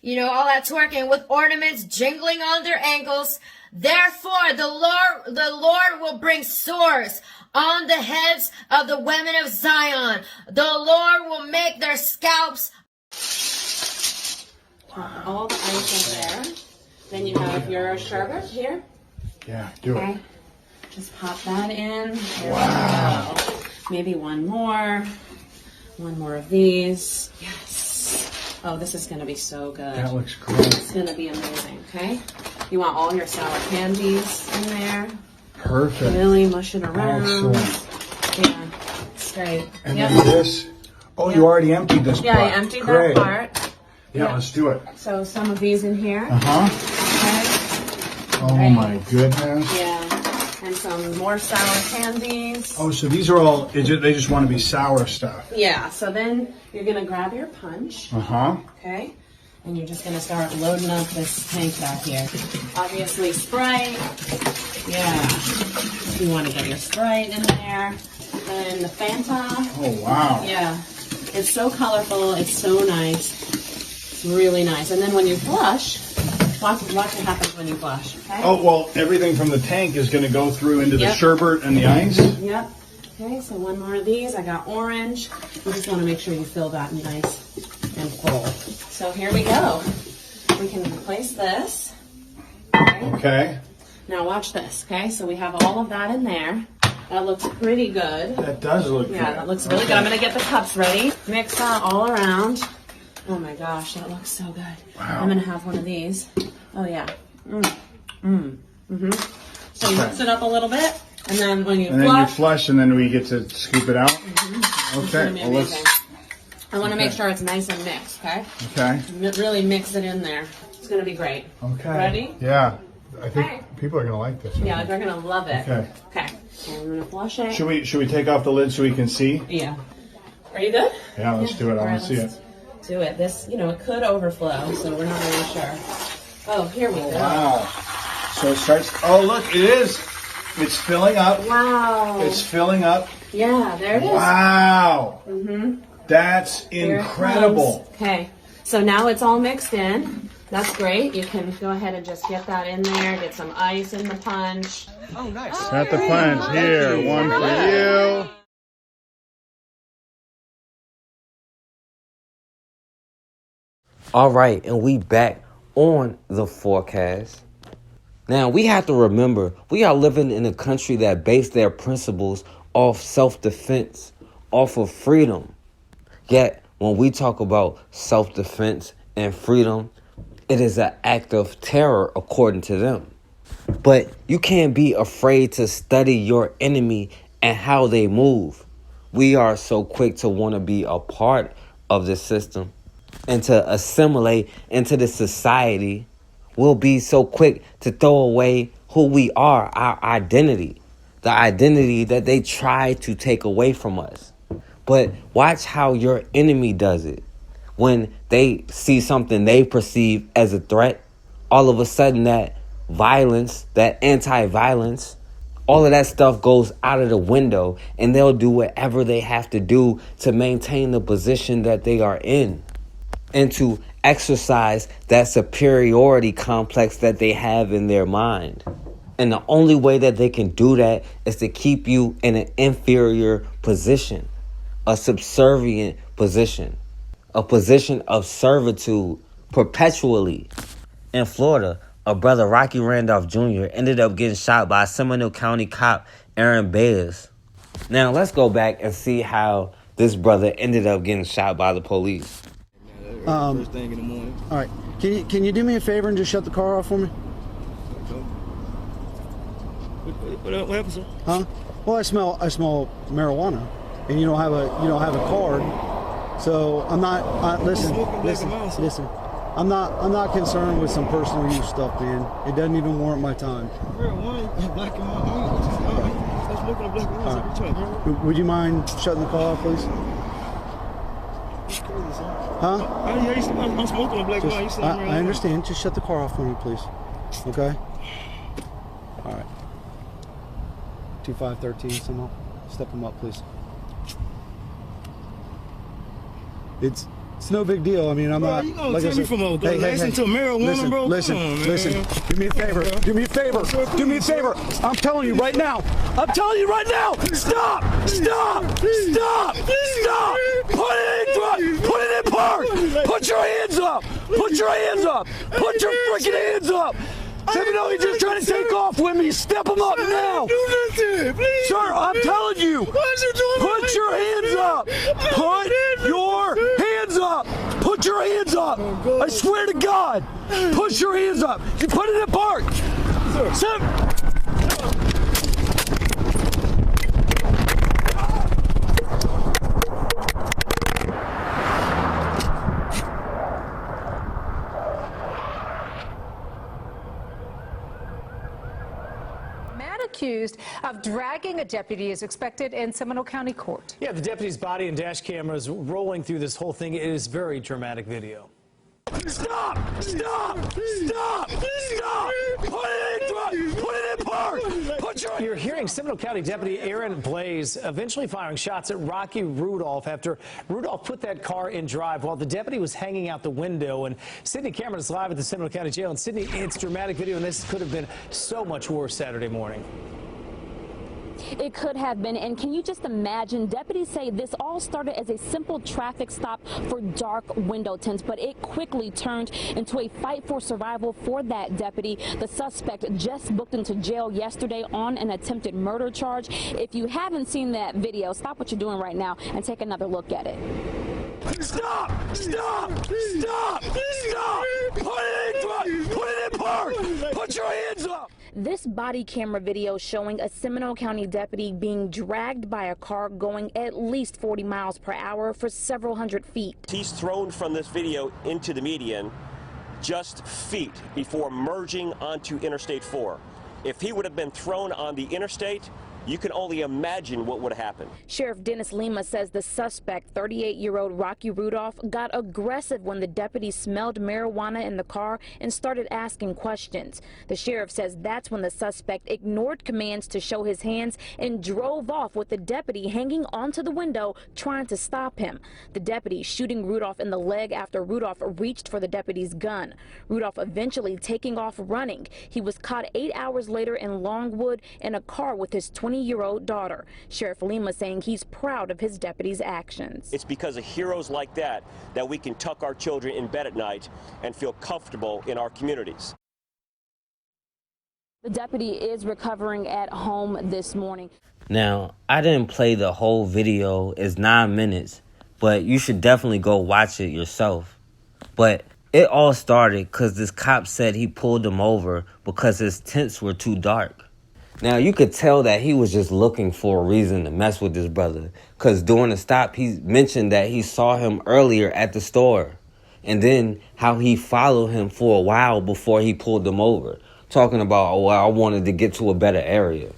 all that twerking with ornaments jingling on their ankles. Therefore, the Lord will bring sores on the heads of the women of Zion. The Lord will make their scalps. Pop all the ice in there. Then you have your sherbet here. Yeah, do it. Just pop that in. There Wow. we go. Maybe one more. One more of these. Yes. Oh, this is going to be so good. That looks great. It's going to be amazing, okay? You want all your sour candies in there. Perfect. Really mush it around. Excellent. Yeah, it's great. And Yep. then this. Oh, you already emptied this Yeah, part. I emptied Great. that part. Yeah, let's do it. So some of these in here. Uh-huh. Okay. Oh, my goodness. Yeah. And some more sour candies. Oh, so these are all, they just want to be sour stuff. Yeah, so then you're going to grab your punch. Uh-huh. Okay. And you're just going to start loading up this tank back here. Obviously, Sprite. Yeah. You want to get your Sprite in there. Then the Fanta. Oh, wow. Yeah. It's so colorful. It's so nice. It's really nice. And then when you flush, watch what happens when you flush. Okay? Oh, well, everything from the tank is going to go through into the Yep. sherbet and the ice? Yep. Okay, so one more of these. I got orange. You just want to make sure you fill that nice and full. So here we go. We can place this. Okay. Now watch this, okay? So we have all of that in there. That looks pretty good. That does look good. Yeah, that looks really good. I'm going to get the cups ready. Mix that all around. Oh my gosh, that looks so good. Wow. I'm going to have one of these. Oh yeah. So you mix it up a little bit, and then when you and flush. then you flush, and then we get to scoop it out. Okay. Well, let's. I want to make sure it's nice and mixed, okay? Okay. Really mix it in there. It's going to be great. Okay. Ready? Yeah. I think people are going to like this. Yeah, they're going to love it. Okay. Okay. So I'm going to flush it. Should we take off the lid so we can see? Yeah. Are you good? Yeah, let's do it. I want to see it. Do it. This, it could overflow, so we're not really sure. Oh, here we go. Wow. So it starts. Oh, look, it is. It's filling up. Wow. It's filling up. Yeah, there it is. Wow. That's incredible. Okay. So now it's all mixed in. That's great. You can go ahead and just get that in there. Get some ice in the punch. Oh, nice. Got the punch here. One for you. All right, and we back on the forecast. Now, we have to remember, we are living in a country that based their principles off self-defense, off of freedom. Yet, when we talk about self-defense and freedom, it is an act of terror according to them. But you can't be afraid to study your enemy and how they move. We are so quick to want to be a part of the system and to assimilate into the society. We'll be so quick to throw away who we are, our identity, the identity that they try to take away from us. But watch how your enemy does it. When they see something they perceive as a threat, all of a sudden that violence, that anti-violence, all of that stuff goes out of the window, and they'll do whatever they have to do to maintain the position that they are in and to exercise that superiority complex that they have in their mind. And the only way that they can do that is to keep you in an inferior position, a subservient position, a position of servitude perpetually. In Florida, a brother, Rocky Randolph Jr., ended up getting shot by Seminole County cop Aaron Blais. Now, let's go back and see how this brother ended up getting shot by the police. First thing in the morning. All right. Can you do me a favor and just shut the car off for me? What happened, sir? Huh? Well, I smell marijuana, and you don't have a card, so I'm not. Listen. I'm not concerned with some personal use stuff, man. It doesn't even warrant my time. Right. Would you mind shutting the car off, please? Huh? I'm smoking a black wine. I understand. Just shut the car off for me, please. Okay? All right. 2513, Seminole. Step them up, please. It's no big deal. I mean, I'm not. You gonna like tell me from a listen to marijuana, bro? Listen. Do me a favor. Do me a favor. I'm telling you right now. Stop! Put it in park. Put your hands up. Put your freaking hands up. Seminole, you're just trying to take off with me. Step them up now. Sir, I'm telling you. Put your hands up. Put your hands up. Put your hands up. I swear to God. Put your hands up. You put it in park. Sir. Accused of dragging a deputy is expected in Seminole County Court. Yeah, the deputy's body and dash cameras rolling through this whole thing. It is very dramatic video. Stop! Put it in park! You're hearing Seminole County Deputy Aaron Blais eventually firing shots at Rocky Rudolph after Rudolph put that car in drive while the deputy was hanging out the window. And Sydney Cameron is live at the Seminole County Jail. And Sydney, it's dramatic video, and this could have been so much worse Saturday morning. it could have been. And can you just imagine? Deputies say this all started as a simple traffic stop for dark window tints, but it quickly turned into a fight for survival for that deputy. The suspect just booked into jail yesterday on an attempted murder charge. If you haven't seen that video, stop what you're doing right now and take another look at it. Stop! Stop! Stop! Stop! Put it in park! Put your hands up! This body camera video showing a Seminole County deputy being dragged by a car going at least 40 miles per hour for several hundred feet. He's thrown from this video into the median just feet before merging onto Interstate 4. If he would have been thrown on the interstate, you can only imagine what would have happened. Sheriff Dennis Lima says the suspect, 38-year-old Rocky Rudolph, got aggressive when the deputy smelled marijuana in the car and started asking questions. The sheriff says that's when the suspect ignored commands to show his hands and drove off with the deputy hanging onto the window trying to stop him. The deputy shooting Rudolph in the leg after Rudolph reached for the deputy's gun. Rudolph eventually taking off running. He was caught 8 hours later in Longwood in a car with his 20-year-old daughter. Sheriff Lima saying he's proud of his deputy's actions. It's because of heroes like that that we can tuck our children in bed at night and feel comfortable in our communities. The deputy is recovering at home this morning. Now, I didn't play the whole video. It's 9 minutes, but you should definitely go watch it yourself. But it all started because this cop said he pulled him over because his tints were too dark. Now, you could tell that he was just looking for a reason to mess with this brother, because during the stop, he mentioned that he saw him earlier at the store, and then how he followed him for a while before he pulled him over, talking about, oh, I wanted to get to a better area.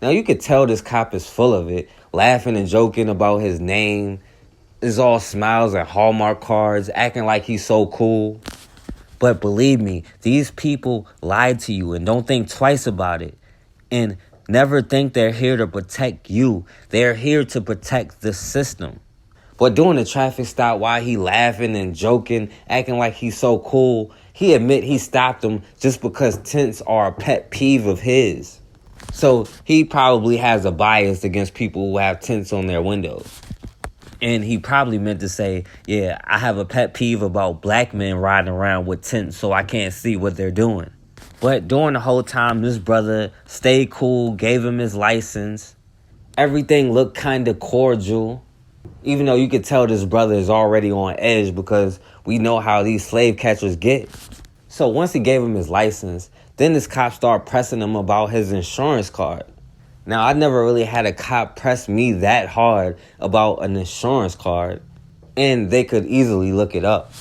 Now, you could tell this cop is full of it, laughing and joking about his name. It's all smiles and Hallmark cards, acting like he's so cool. But believe me, these people lied to you, and don't think twice about it. And never think they're here to protect you. They're here to protect the system. But during the traffic stop, while he laughing and joking, acting like he's so cool, he admit he stopped him just because tints are a pet peeve of his. So he probably has a bias against people who have tints on their windows. And he probably meant to say, yeah, I have a pet peeve about black men riding around with tints so I can't see what they're doing. But during the whole time, this brother stayed cool, gave him his license. Everything looked kind of cordial. Even though you could tell this brother is already on edge because we know how these slave catchers get. So once he gave him his license, then this cop started pressing him about his insurance card. Now, I never really had a cop press me that hard about an insurance card, and they could easily look it up.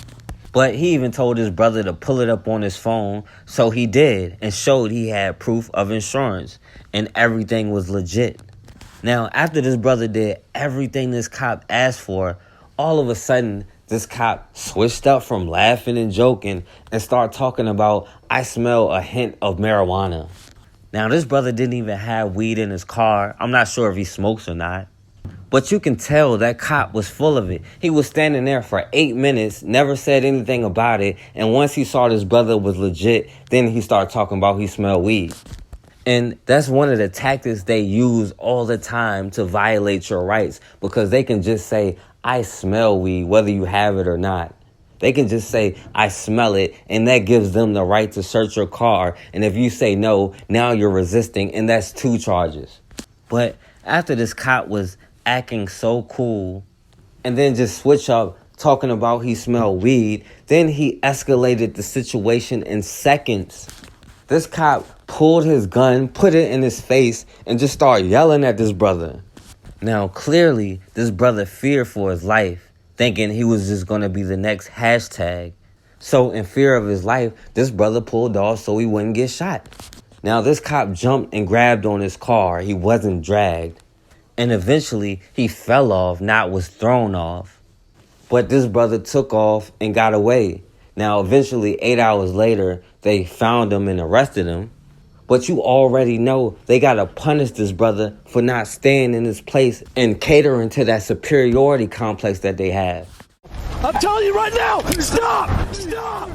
But he even told his brother to pull it up on his phone, so he did, and showed he had proof of insurance, and everything was legit. Now, after this brother did everything this cop asked for, all of a sudden, this cop switched up from laughing and joking and started talking about, I smell a hint of marijuana. Now, this brother didn't even have weed in his car. I'm not sure if he smokes or not. But you can tell that cop was full of it. He was standing there for 8 minutes, never said anything about it. And once he saw this brother was legit, then he started talking about he smelled weed. And that's one of the tactics they use all the time to violate your rights, because they can just say, I smell weed, whether you have it or not. They can just say, I smell it, and that gives them the right to search your car. And if you say no, now you're resisting, and that's 2 charges. But after this cop was acting so cool and then just switch up talking about he smelled weed, then he escalated the situation in seconds. This cop pulled his gun, put it in his face, and just started yelling at this brother. Now, clearly, this brother feared for his life, thinking he was just going to be the next hashtag. So in fear of his life, this brother pulled off so he wouldn't get shot. Now, this cop jumped and grabbed on his car. He wasn't dragged. And eventually, he fell off, not was thrown off. But this brother took off and got away. Now, eventually, 8 hours later, they found him and arrested him. But you already know they got to punish this brother for not staying in his place and catering to that superiority complex that they have. I'm telling you right now, stop! Stop!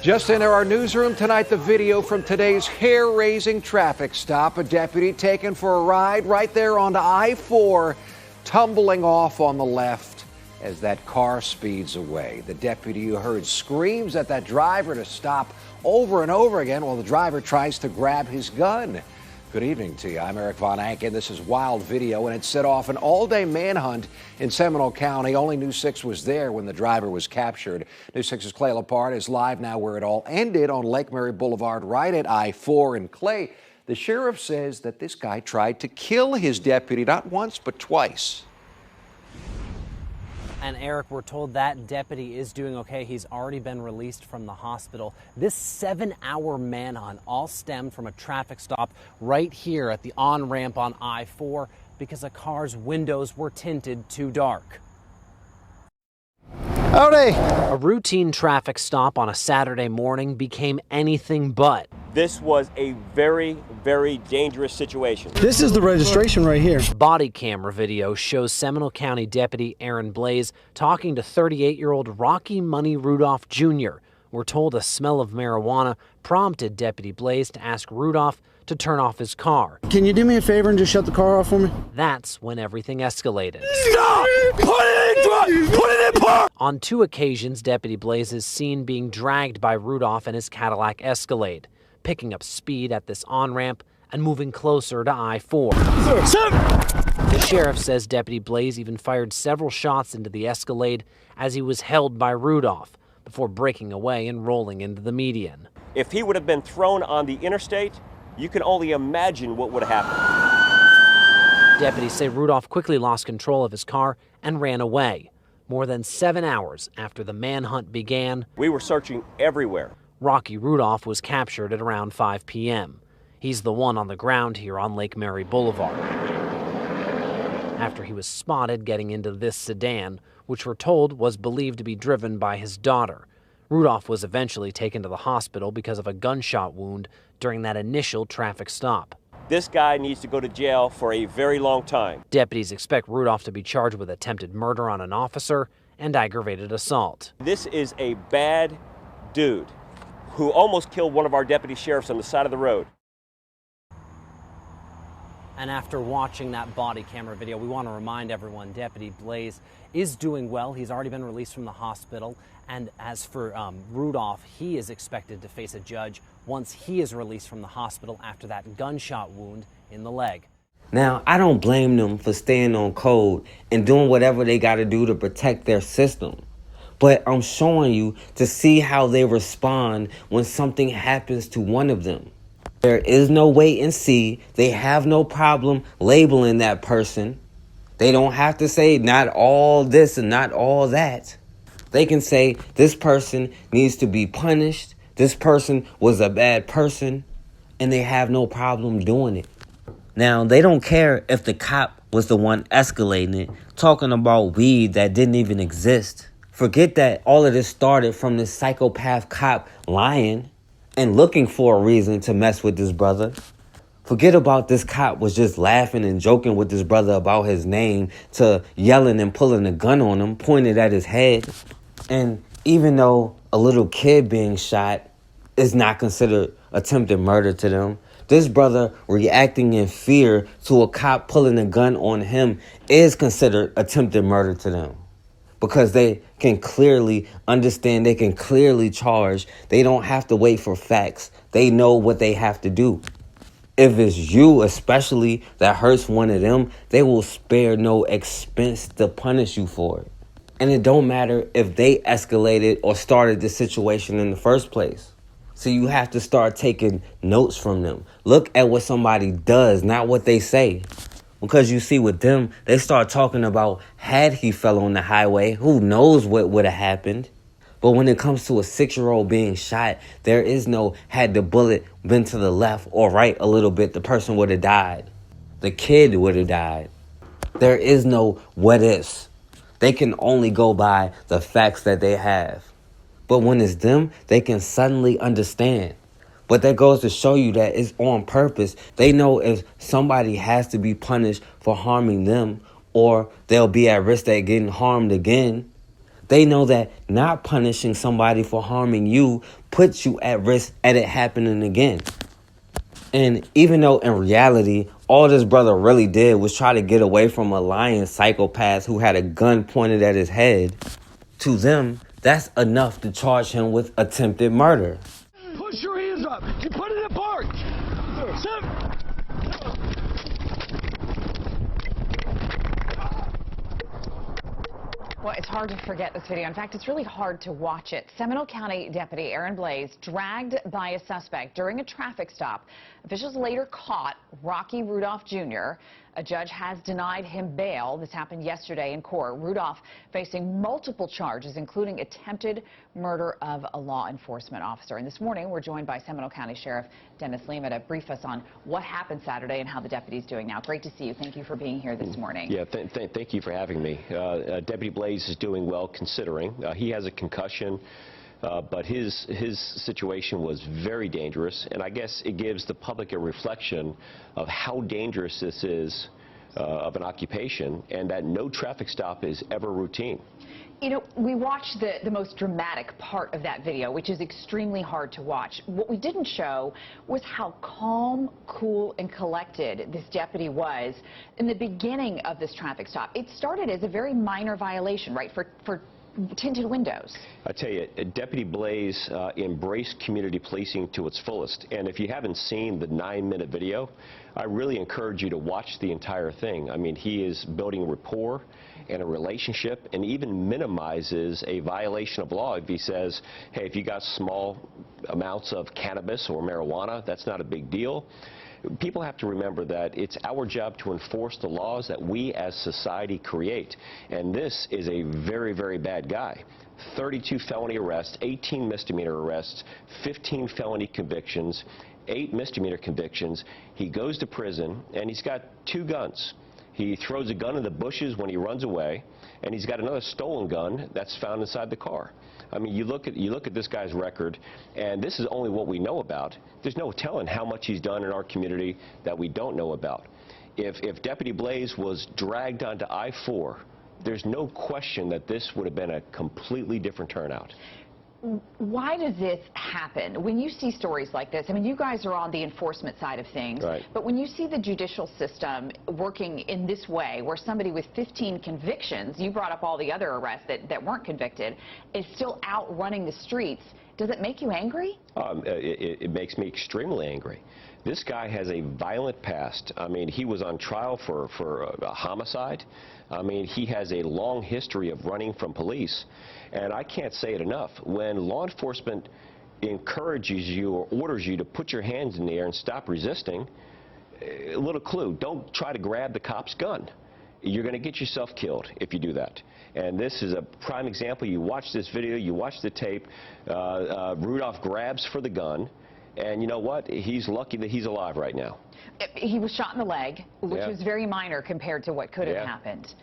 Just into our newsroom tonight, the video from today's hair-raising traffic stop. A deputy taken for a ride right there onto I-4, tumbling off on the left as that car speeds away. The deputy who heard screams at that driver to stop over and over again while the driver tries to grab his gun. Good evening to you. I'm Eric Von Anken. This is Wild Video, and it set off an all-day manhunt in Seminole County. Only News 6 was there when the driver was captured. News 6's Clay Lepard is live now where it all ended on Lake Mary Boulevard right at I-4. And Clay, the sheriff says that this guy tried to kill his deputy not once but twice. And Eric, we're told that deputy is doing okay. He's already been released from the hospital. This 7-hour manhunt all stemmed from a traffic stop right here at the on-ramp on I-4 because a car's windows were tinted too dark. Howdy. A routine traffic stop on a Saturday morning became anything but. This was a very, very dangerous situation. This is the registration right here. Body camera video shows Seminole County Deputy Aaron Blais talking to 38-year-old Rocky Money Rudolph Jr. We're told a smell of marijuana prompted Deputy Blais to ask Rudolph to turn off his car. Can you do me a favor and just shut the car off for me? That's when everything escalated. Stop! Put it in park! On 2 occasions, Deputy Blais is seen being dragged by Rudolph in his Cadillac Escalade, picking up speed at this on-ramp and moving closer to I-4. The sheriff says Deputy Blais even fired several shots into the Escalade as he was held by Rudolph before breaking away and rolling into the median. If he would have been thrown on the interstate, you can only imagine what would have happened. Deputies say Rudolph quickly lost control of his car and ran away. More than 7 hours after the manhunt began, we were searching everywhere. Rocky Rudolph was captured at around 5 p.m. He's the one on the ground here on Lake Mary Boulevard. After he was spotted getting into this sedan, which we're told was believed to be driven by his daughter. Rudolph was eventually taken to the hospital because of a gunshot wound during that initial traffic stop. This guy needs to go to jail for a very long time. Deputies expect Rudolph to be charged with attempted murder on an officer and aggravated assault. This is a bad dude who almost killed one of our deputy sheriffs on the side of the road. And after watching that body camera video, we want to remind everyone Deputy Blais is doing well. He's already been released from the hospital. And as for Rudolph, he is expected to face a judge once he is released from the hospital after that gunshot wound in the leg. Now, I don't blame them for staying on code and doing whatever they got to do to protect their system. But I'm showing you to see how they respond when something happens to one of them. There is no wait and see. They have no problem labeling that person. They don't have to say not all this and not all that. They can say this person needs to be punished. This person was a bad person. And they have no problem doing it. Now, they don't care if the cop was the one escalating it, talking about weed that didn't even exist. Forget that all of this started from this psychopath cop lying and looking for a reason to mess with this brother. Forget about this cop was just laughing and joking with this brother about his name to yelling and pulling a gun on him, pointed at his head. And even though a little kid being shot is not considered attempted murder to them, this brother reacting in fear to a cop pulling a gun on him is considered attempted murder to them. Because they can clearly understand, they can clearly charge. They don't have to wait for facts. They know what they have to do. If it's you especially that hurts one of them, they will spare no expense to punish you for it. And it don't matter if they escalated or started the situation in the first place. So you have to start taking notes from them. Look at what somebody does, not what they say. Because you see with them, they start talking about had he fell on the highway, who knows what would have happened. But when it comes to a 6-year-old being shot, there is no had the bullet been to the left or right a little bit, the person would have died. The kid would have died. There is no what ifs. They can only go by the facts that they have. But when it's them, they can suddenly understand. But that goes to show you that it's on purpose. They know if somebody has to be punished for harming them or they'll be at risk at getting harmed again, They know that not punishing somebody for harming you puts you at risk at it happening again. And even though in reality, all this brother really did was try to get away from a lying psychopath who had a gun pointed at his head, to them, that's enough to charge him with attempted murder. Push your hands up. You put it in park. Well, it's hard to forget this video. In fact, it's really hard to watch it. Seminole County Deputy Aaron Blais dragged by a suspect during a traffic stop. Officials later caught Rocky Rudolph Jr. A judge has denied him bail. This happened yesterday in court. Rudolph facing multiple charges, including attempted murder of a law enforcement officer. And this morning, we're joined by Seminole County Sheriff Dennis Lima to brief us on what happened Saturday and how the deputy's doing now. Great to see you. Thank you for being here this morning. Yeah, thank you for having me. Deputy Blais is doing well considering. He has a concussion. But his situation was very dangerous, and I guess it gives the public a reflection of how dangerous this is of an occupation, and that no traffic stop is ever routine. You know, we watched the most dramatic part of that video, which is extremely hard to watch. What we didn't show was how calm, cool, and collected this deputy was in the beginning of this traffic stop. It started as a very minor violation, right, for tinted windows. I tell you, Deputy Blais embraced community policing to its fullest. And if you haven't seen the 9-minute video, I really encourage you to watch the entire thing. I mean, he is building rapport and a relationship, and even minimizes a violation of law if he says, hey, if you got small amounts of cannabis or marijuana, that's not a big deal. People have to remember that it's our job to enforce the laws that we as society create. And this is a very, very bad guy. 32 felony arrests, 18 misdemeanor arrests, 15 felony convictions, 8 misdemeanor convictions. He goes to prison, and he's got 2 guns. He throws a gun in the bushes when he runs away, and he's got another stolen gun that's found inside the car. I mean, you look at this guy's record, and this is only what we know about. There's no telling how much he's done in our community that we don't know about. If Deputy Blais was dragged onto I-4, there's no question that this would have been a completely different turnout. Why does this happen? When you see stories like this, I mean, you guys are on the enforcement side of things, right. But when you see the judicial system working in this way, where somebody with 15 convictions, you brought up all the other arrests that weren't convicted, is still out running the streets, does it make you angry? It makes me extremely angry. This guy has a violent past. I mean, he was on trial for a homicide. I mean, he has a long history of running from police. And I can't say it enough. When law enforcement encourages you or orders you to put your hands in the air and stop resisting, a little clue, don't try to grab the cop's gun. You're going to get yourself killed if you do that. And this is a prime example. You watch this video, you watch the tape, Rudolph grabs for the gun, and you know what? He's lucky that he's alive right now. He was shot in the leg, which was very minor compared to what could have happened.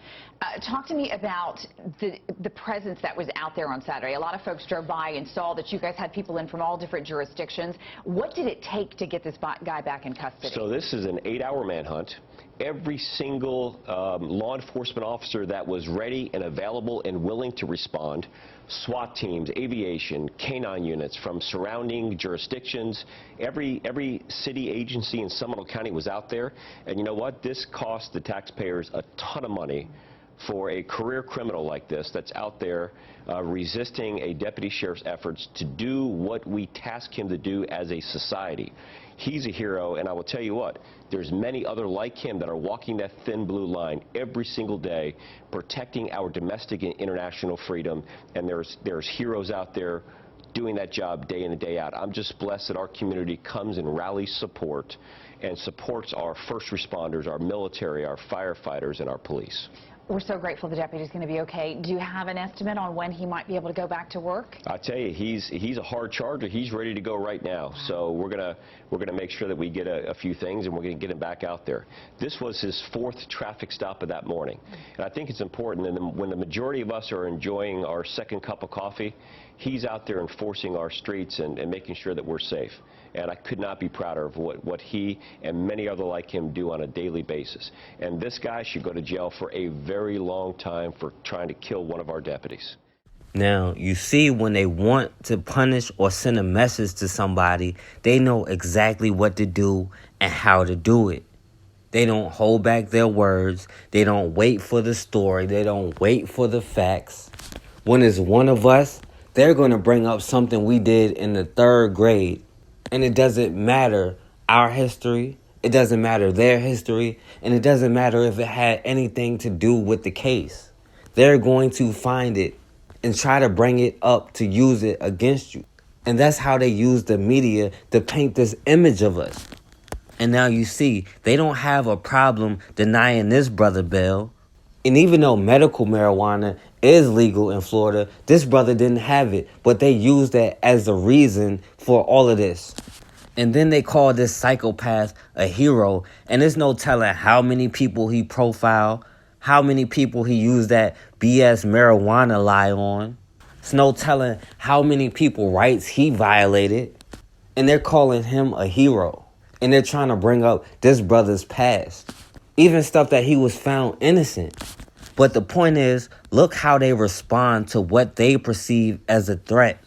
Talk to me about the presence that was out there on Saturday. A lot of folks drove by and saw that you guys had people in from all different jurisdictions. What did it take to get this guy back in custody? So this is an 8-hour manhunt. Every single law enforcement officer that was ready and available and willing to respond, SWAT teams, aviation, canine units from surrounding jurisdictions, every city agency in Seminole County was out there. And you know what? This cost the taxpayers a ton of money for a career criminal like this that's out there resisting a deputy sheriff's efforts to do what we task him to do as a society. He's a hero, and I will tell you what, there's many other like him that are walking that thin blue line every single day, protecting our domestic and international freedom, and there's heroes out there doing that job day in and day out. I'm just blessed that our community comes and rallies support and supports our first responders, our military, our firefighters, and our police. We're so grateful the deputy's going to be okay. Do you have an estimate on when he might be able to go back to work? I tell you, he's a hard charger. He's ready to go right now. So we're gonna make sure that we get a few things, and we're gonna get him back out there. This was his 4th traffic stop of that morning, and I think it's important. And when the majority of us are enjoying our second cup of coffee, he's out there enforcing our streets and making sure that we're safe. And I could not be prouder of what he and many other like him do on a daily basis. And this guy should go to jail for a very long time for trying to kill one of our deputies. Now, you see, when they want to punish or send a message to somebody, they know exactly what to do and how to do it. They don't hold back their words. They don't wait for the story. They don't wait for the facts. When it's one of us, they're going to bring up something we did in the 3rd grade. And it doesn't matter our history. It doesn't matter their history. And it doesn't matter if it had anything to do with the case. They're going to find it and try to bring it up to use it against you. And that's how they use the media to paint this image of us. And now you see, they don't have a problem denying this brother bail. And even though medical marijuana is legal in Florida, this brother didn't have it. But they used that as the reason for all of this. And then they call this psychopath a hero. And there's no telling how many people he profiled, how many people he used that BS marijuana lie on. It's no telling how many people's rights he violated. And they're calling him a hero. And they're trying to bring up this brother's past. Even stuff that he was found innocent. But the point is, look how they respond to what they perceive as a threat.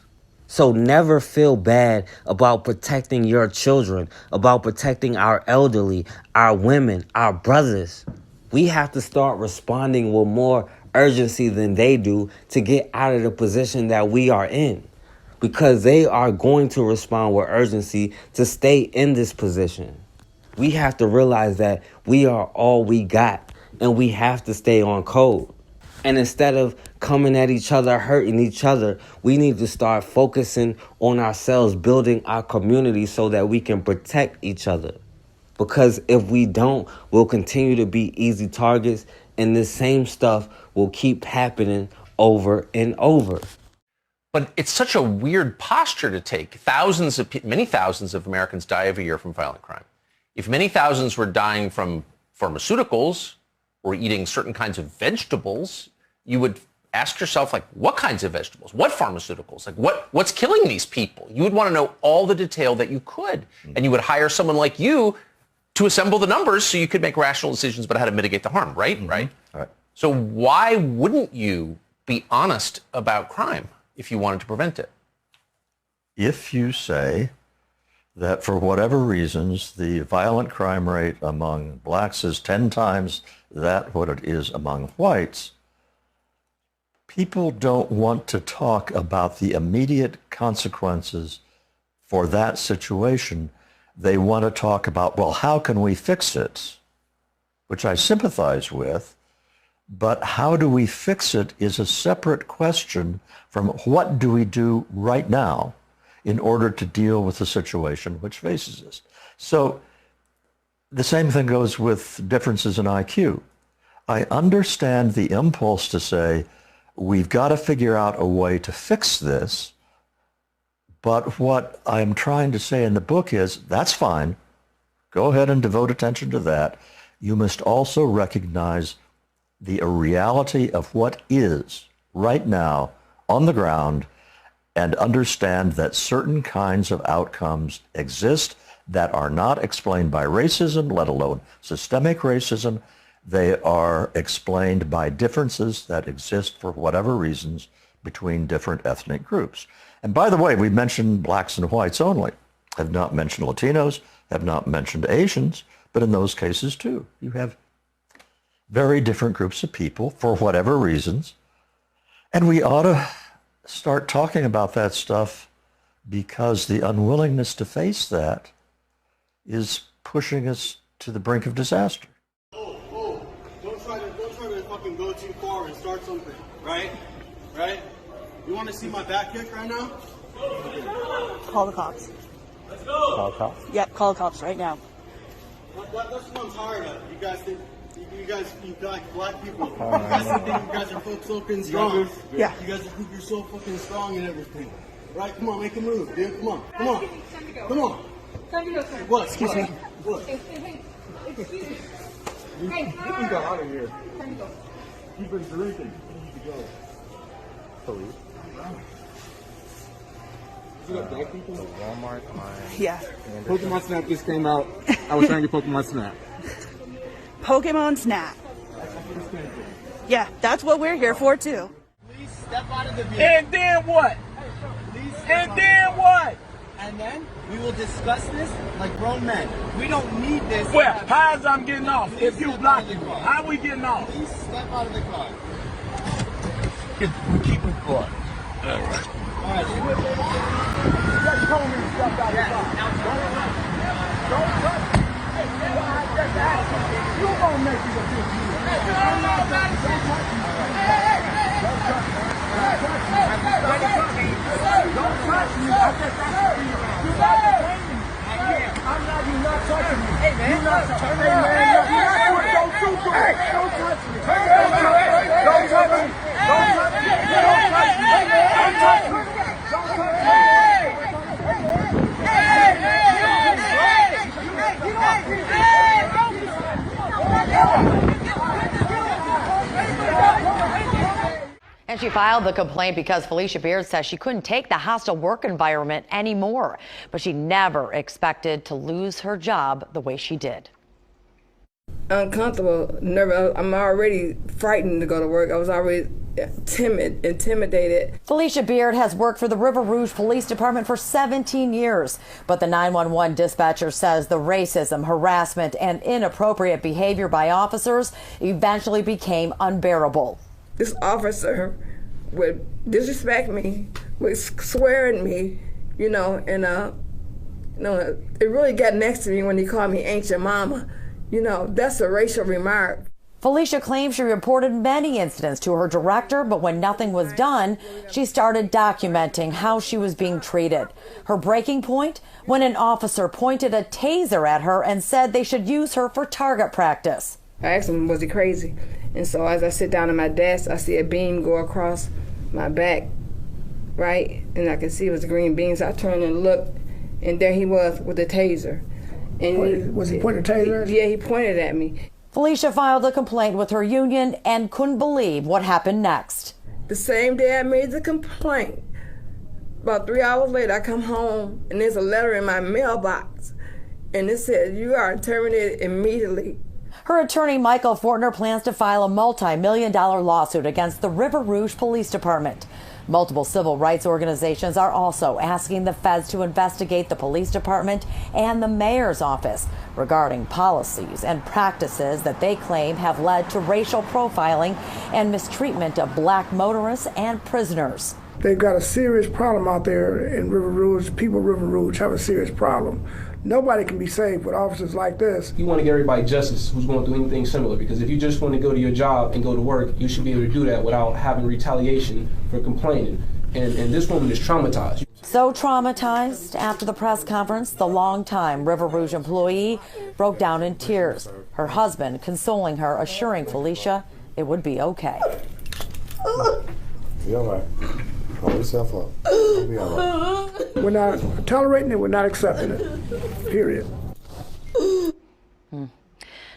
So never feel bad about protecting your children, about protecting our elderly, our women, our brothers. We have to start responding with more urgency than they do to get out of the position that we are in. Because they are going to respond with urgency to stay in this position. We have to realize that we are all we got, and we have to stay on code. And instead of coming at each other, hurting each other, we need to start focusing on ourselves, building our community so that we can protect each other. Because if we don't, we'll continue to be easy targets, and this same stuff will keep happening over and over. But it's such a weird posture to take. Many thousands of Americans die every year from violent crime. If many thousands were dying from pharmaceuticals or eating certain kinds of vegetables, you would ask yourself, like, what kinds of vegetables? What pharmaceuticals? Like, what's killing these people? You would want to know all the detail that you could. And you would hire someone like you to assemble the numbers so you could make rational decisions about how to mitigate the harm, right? Mm-hmm. Right? So why wouldn't you be honest about crime if you wanted to prevent it? If you say that for whatever reasons, the violent crime rate among blacks is 10 times that what it is among whites, people don't want to talk about the immediate consequences for that situation. They want to talk about, well, how can we fix it? Which I sympathize with, but how do we fix it is a separate question from what do we do right now in order to deal with the situation which faces us. So the same thing goes with differences in IQ. I understand the impulse to say, we've got to figure out a way to fix this, but what I'm trying to say in the book is, that's fine. Go ahead and devote attention to that. You must also recognize the reality of what is right now on the ground and understand that certain kinds of outcomes exist that are not explained by racism, let alone systemic racism. They are explained by differences that exist for whatever reasons between different ethnic groups. And by the way, we mentioned blacks and whites only. Have not mentioned Latinos, have not mentioned Asians, but in those cases too, you have very different groups of people for whatever reasons. And we ought to start talking about that stuff because the unwillingness to face that is pushing us to the brink of disaster. Don't try to fucking go too far and start something, right? Right? You want to see my back kick right now? Call the cops. Let's go. Call the cops? Yep, call the cops right now. That's what I'm tired of. You guys think, you like black people. You guys think you guys are so fucking strong. Yeah. You guys think you're so fucking strong and everything. Right? Come on, make a move, dude. Come on. Come on. Come on. Time to go, sir. What? Excuse me. What? Hey, excuse me. Hey, Get out of here. Time to go. You've been drinking. You need to go. Police. You got black people? The Walmart line. Yeah. Pokemon Snap just came out. I was trying to get Pokemon Snap. Pokemon Snap. Yeah, that's what we're here for too. Police step out of the vehicle. And then what? Please step And out then of the what? And then we will discuss this like grown men. We don't need this. Well, how's I'm getting off if you blocking me? How we getting off? Please step out of the car. We keep it going. All right. All right. Just told me to step out of the car. Don't touch me. You gonna make it a big deal. I'm not touching you. Don't touch me. Don't touch me. Don't touch me. I just asked you. You got to pay me. I'm not. You're not touching me. Hey man. You're not touching me. Hey man. Don't you do it. Don't touch me. Don't touch me. Don't touch me. Don't touch me. Don't touch me. Don't touch me. Don't touch And she filed the complaint because Felicia Beard says she couldn't take the hostile work environment anymore, but she never expected to lose her job the way she did. Uncomfortable, nervous. I'm already frightened to go to work. I was already timid, intimidated. Felicia Beard has worked for the River Rouge Police Department for 17 years, but the 911 dispatcher says the racism, harassment, and inappropriate behavior by officers eventually became unbearable. This officer would disrespect me, would swear at me, and it really got next to me when he called me ancient mama. That's a racial remark. Felicia claims she reported many incidents to her director, but when nothing was done, she started documenting how she was being treated. Her breaking point? When an officer pointed a taser at her and said they should use her for target practice. I asked him, was he crazy? And so as I sit down at my desk, I see a beam go across my back, right? And I could see it was a green beam, so I turned and looked, and there he was with a taser. And was he pointing a taser at you? Yeah, he pointed at me. Felicia filed a complaint with her union and couldn't believe what happened next. The same day I made the complaint, about 3 hours later, I come home, and there's a letter in my mailbox, and it says, "You are terminated immediately." Her attorney, Michael Fortner, plans to file a multi-million-dollar lawsuit against the River Rouge Police Department. Multiple civil rights organizations are also asking the feds to investigate the police department and the mayor's office regarding policies and practices that they claim have led to racial profiling and mistreatment of black motorists and prisoners. They've got a serious problem out there in River Rouge. People in River Rouge have a serious problem. Nobody can be safe with officers like this. You want to get everybody justice who's going through anything similar, because if you just want to go to your job and go to work, you should be able to do that without having retaliation for complaining. And this woman is traumatized. So traumatized, after the press conference, the longtime River Rouge employee broke down in tears. Her husband consoling her, assuring Felicia it would be okay. Be all right. Hold yourself up. It'll be all right. We're not tolerating it. We're not accepting it. Period.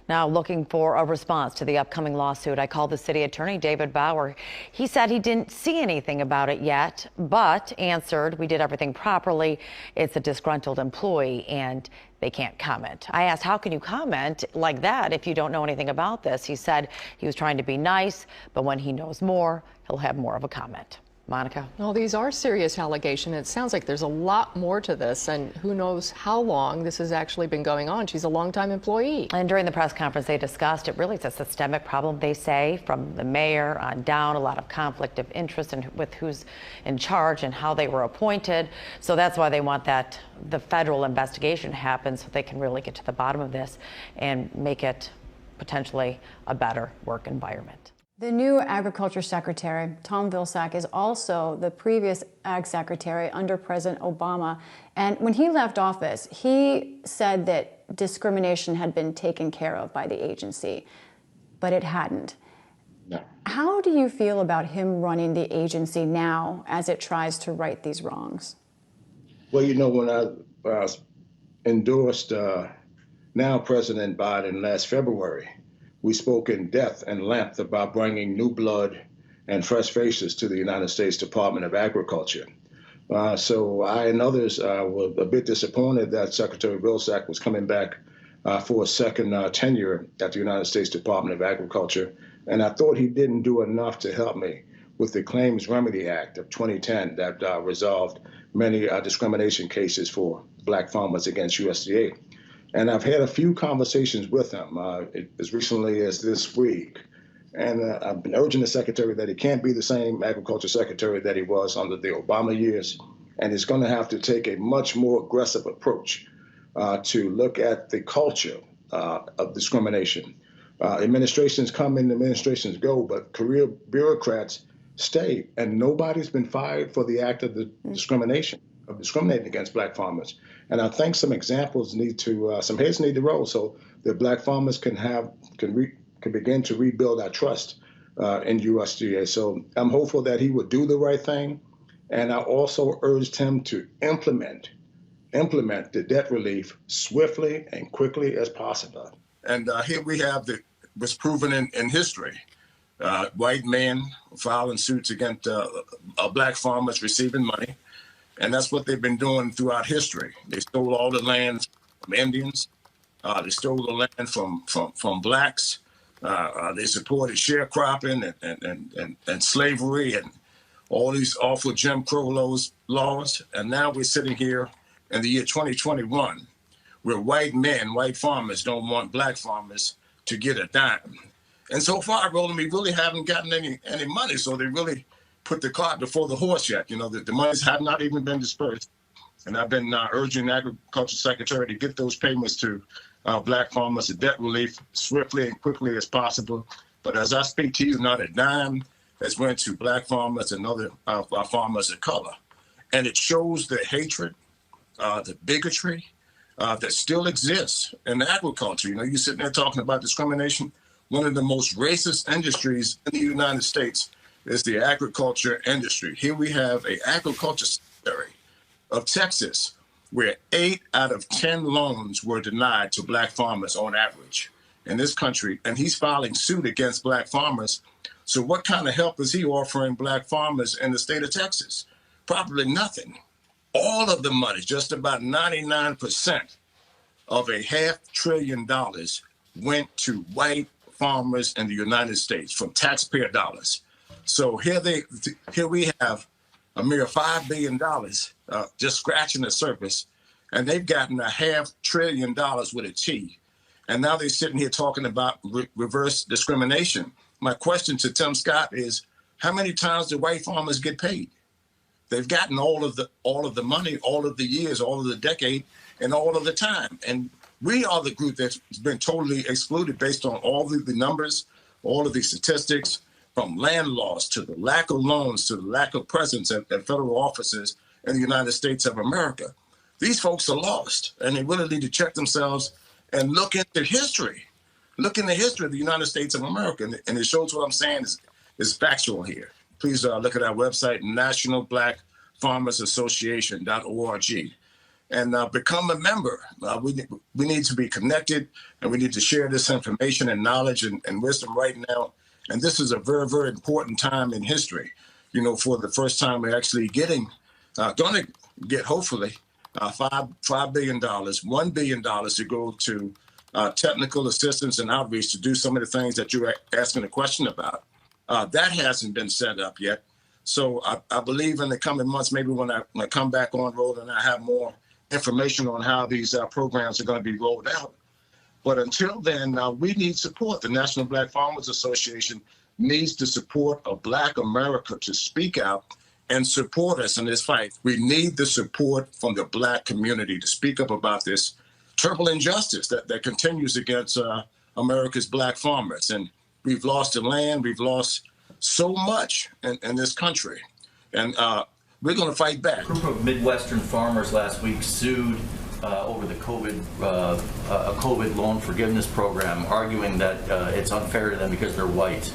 Now looking for a response to the upcoming lawsuit, I called the city attorney, David Bauer. He said he didn't see anything about it yet, but answered, "We did everything properly. It's a disgruntled employee and they can't comment." I asked, how can you comment like that if you don't know anything about this? He said he was trying to be nice, but when he knows more, he'll have more of a comment. Monica? Well, these are serious allegations. It sounds like there's a lot more to this, and who knows how long this has actually been going on. She's a longtime employee. And during the press conference, they discussed it really is a systemic problem, they say, from the mayor on down, a lot of conflict of interest and with who's in charge and how they were appointed. So that's why they want that the federal investigation happen so they can really get to the bottom of this and make it potentially a better work environment. The new Agriculture Secretary, Tom Vilsack, is also the previous Ag Secretary under President Obama. And when he left office, he said that discrimination had been taken care of by the agency, but it hadn't. No. How do you feel about him running the agency now as it tries to right these wrongs? Well, when I endorsed now President Biden last February, we spoke in depth and length about bringing new blood and fresh faces to the United States Department of Agriculture. So I and others were a bit disappointed that Secretary Vilsack was coming back for a second tenure at the United States Department of Agriculture, and I thought he didn't do enough to help me with the Claims Remedy Act of 2010 that resolved many discrimination cases for black farmers against USDA. And I've had a few conversations with him as recently as this week. And I've been urging the secretary that he can't be the same agriculture secretary that he was under the Obama years. And he's going to have to take a much more aggressive approach to look at the culture of discrimination. Administrations come and administrations go, but career bureaucrats stay. And nobody's been fired for the act of the discrimination, of discriminating against black farmers. And I think some examples need to, some heads need to roll so that black farmers can begin to rebuild our trust in USDA. So I'm hopeful that he would do the right thing. And I also urged him to implement the debt relief swiftly and quickly as possible. And here we have what's proven in history. White men filing suits against black farmers receiving money. And that's what they've been doing throughout history. They stole all the land from Indians. They stole the land from blacks. They supported sharecropping and slavery and all these awful Jim Crow laws. And now we're sitting here in the year 2021 where white men, white farmers don't want black farmers to get a dime. And so far, Roland, we really haven't gotten any money. So they really put the cart before the horse yet. You know, the monies have not even been dispersed. And I've been urging the Agriculture Secretary to get those payments to black farmers, the debt relief, swiftly and quickly as possible. But as I speak to you, not a dime has went to black farmers and other farmers of color. And it shows the hatred, the bigotry that still exists in agriculture. You know, you're sitting there talking about discrimination. One of the most racist industries in the United States is the agriculture industry. Here we have an agriculture secretary of Texas where 8 out of 10 loans were denied to black farmers on average in this country, and he's filing suit against black farmers. So what kind of help is he offering black farmers in the state of Texas? Probably nothing. All of the money, just about 99% of $500 billion went to white farmers in the United States from taxpayer dollars. So here we have a mere $5 billion just scratching the surface, and they've gotten $500 billion with a T. And now they're sitting here talking about reverse discrimination. My question to Tim Scott is, how many times do white farmers get paid? They've gotten all of the money, all of the years, all of the decade, and all of the time. And we are the group that's been totally excluded based on all the numbers, all of the statistics, from land loss to the lack of loans to the lack of presence at federal offices in the United States of America. These folks are lost, and they really need to check themselves and look into history. Look in the history of the United States of America, and it shows what I'm saying is factual here. Please look at our website, nationalblackfarmersassociation.org, and become a member. We need to be connected, and we need to share this information and knowledge and wisdom right now. And this is a very, very important time in history. You know, for the first time, we're actually going to get, hopefully, $5 billion, $1 billion to go to technical assistance and outreach to do some of the things that you're asking a question about. That hasn't been set up yet. So I believe in the coming months, maybe when I come back on road and I have more information on how these programs are going to be rolled out. But until then, we need support. The National Black Farmers Association needs the support of Black America to speak out and support us in this fight. We need the support from the Black community to speak up about this terrible injustice that continues against America's Black farmers. And we've lost the land. We've lost so much in this country. And we're going to fight back. A group of Midwestern farmers last week sued over the COVID loan forgiveness program, arguing that it's unfair to them because they're white.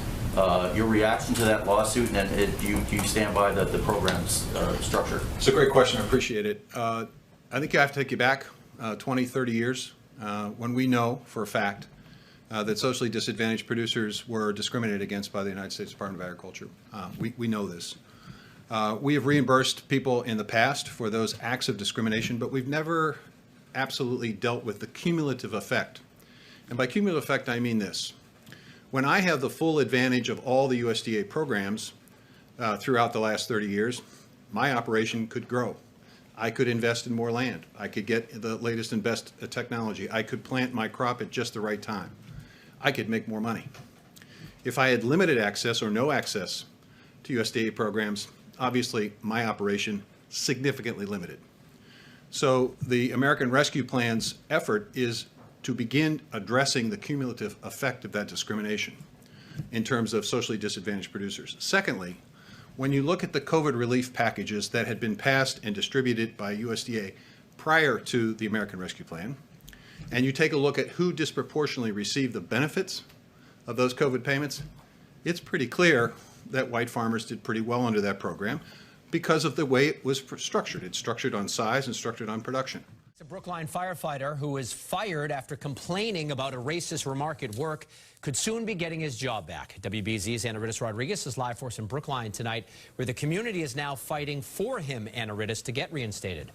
Your reaction to that lawsuit, and do you stand by the program's structure? It's a great question. I appreciate it. I think I have to take you back 20, 30 years when we know for a fact that socially disadvantaged producers were discriminated against by the United States Department of Agriculture. We know this. We have reimbursed people in the past for those acts of discrimination, but we've never absolutely dealt with the cumulative effect. And by cumulative effect, I mean this. When I have the full advantage of all the USDA programs, throughout the last 30 years, my operation could grow. I could invest in more land. I could get the latest and best technology. I could plant my crop at just the right time. I could make more money. If I had limited access or no access to USDA programs, obviously my operation significantly limited. So the American Rescue Plan's effort is to begin addressing the cumulative effect of that discrimination in terms of socially disadvantaged producers. Secondly, when you look at the COVID relief packages that had been passed and distributed by USDA prior to the American Rescue Plan, and you take a look at who disproportionately received the benefits of those COVID payments, it's pretty clear that white farmers did pretty well under that program because of the way it was structured. It's structured on size and structured on production. A Brookline firefighter who was fired after complaining about a racist remark at work could soon be getting his job back. WBZ's Anaritis Rodriguez is live for us in Brookline tonight, where the community is now fighting for him, Anaritis, to get reinstated.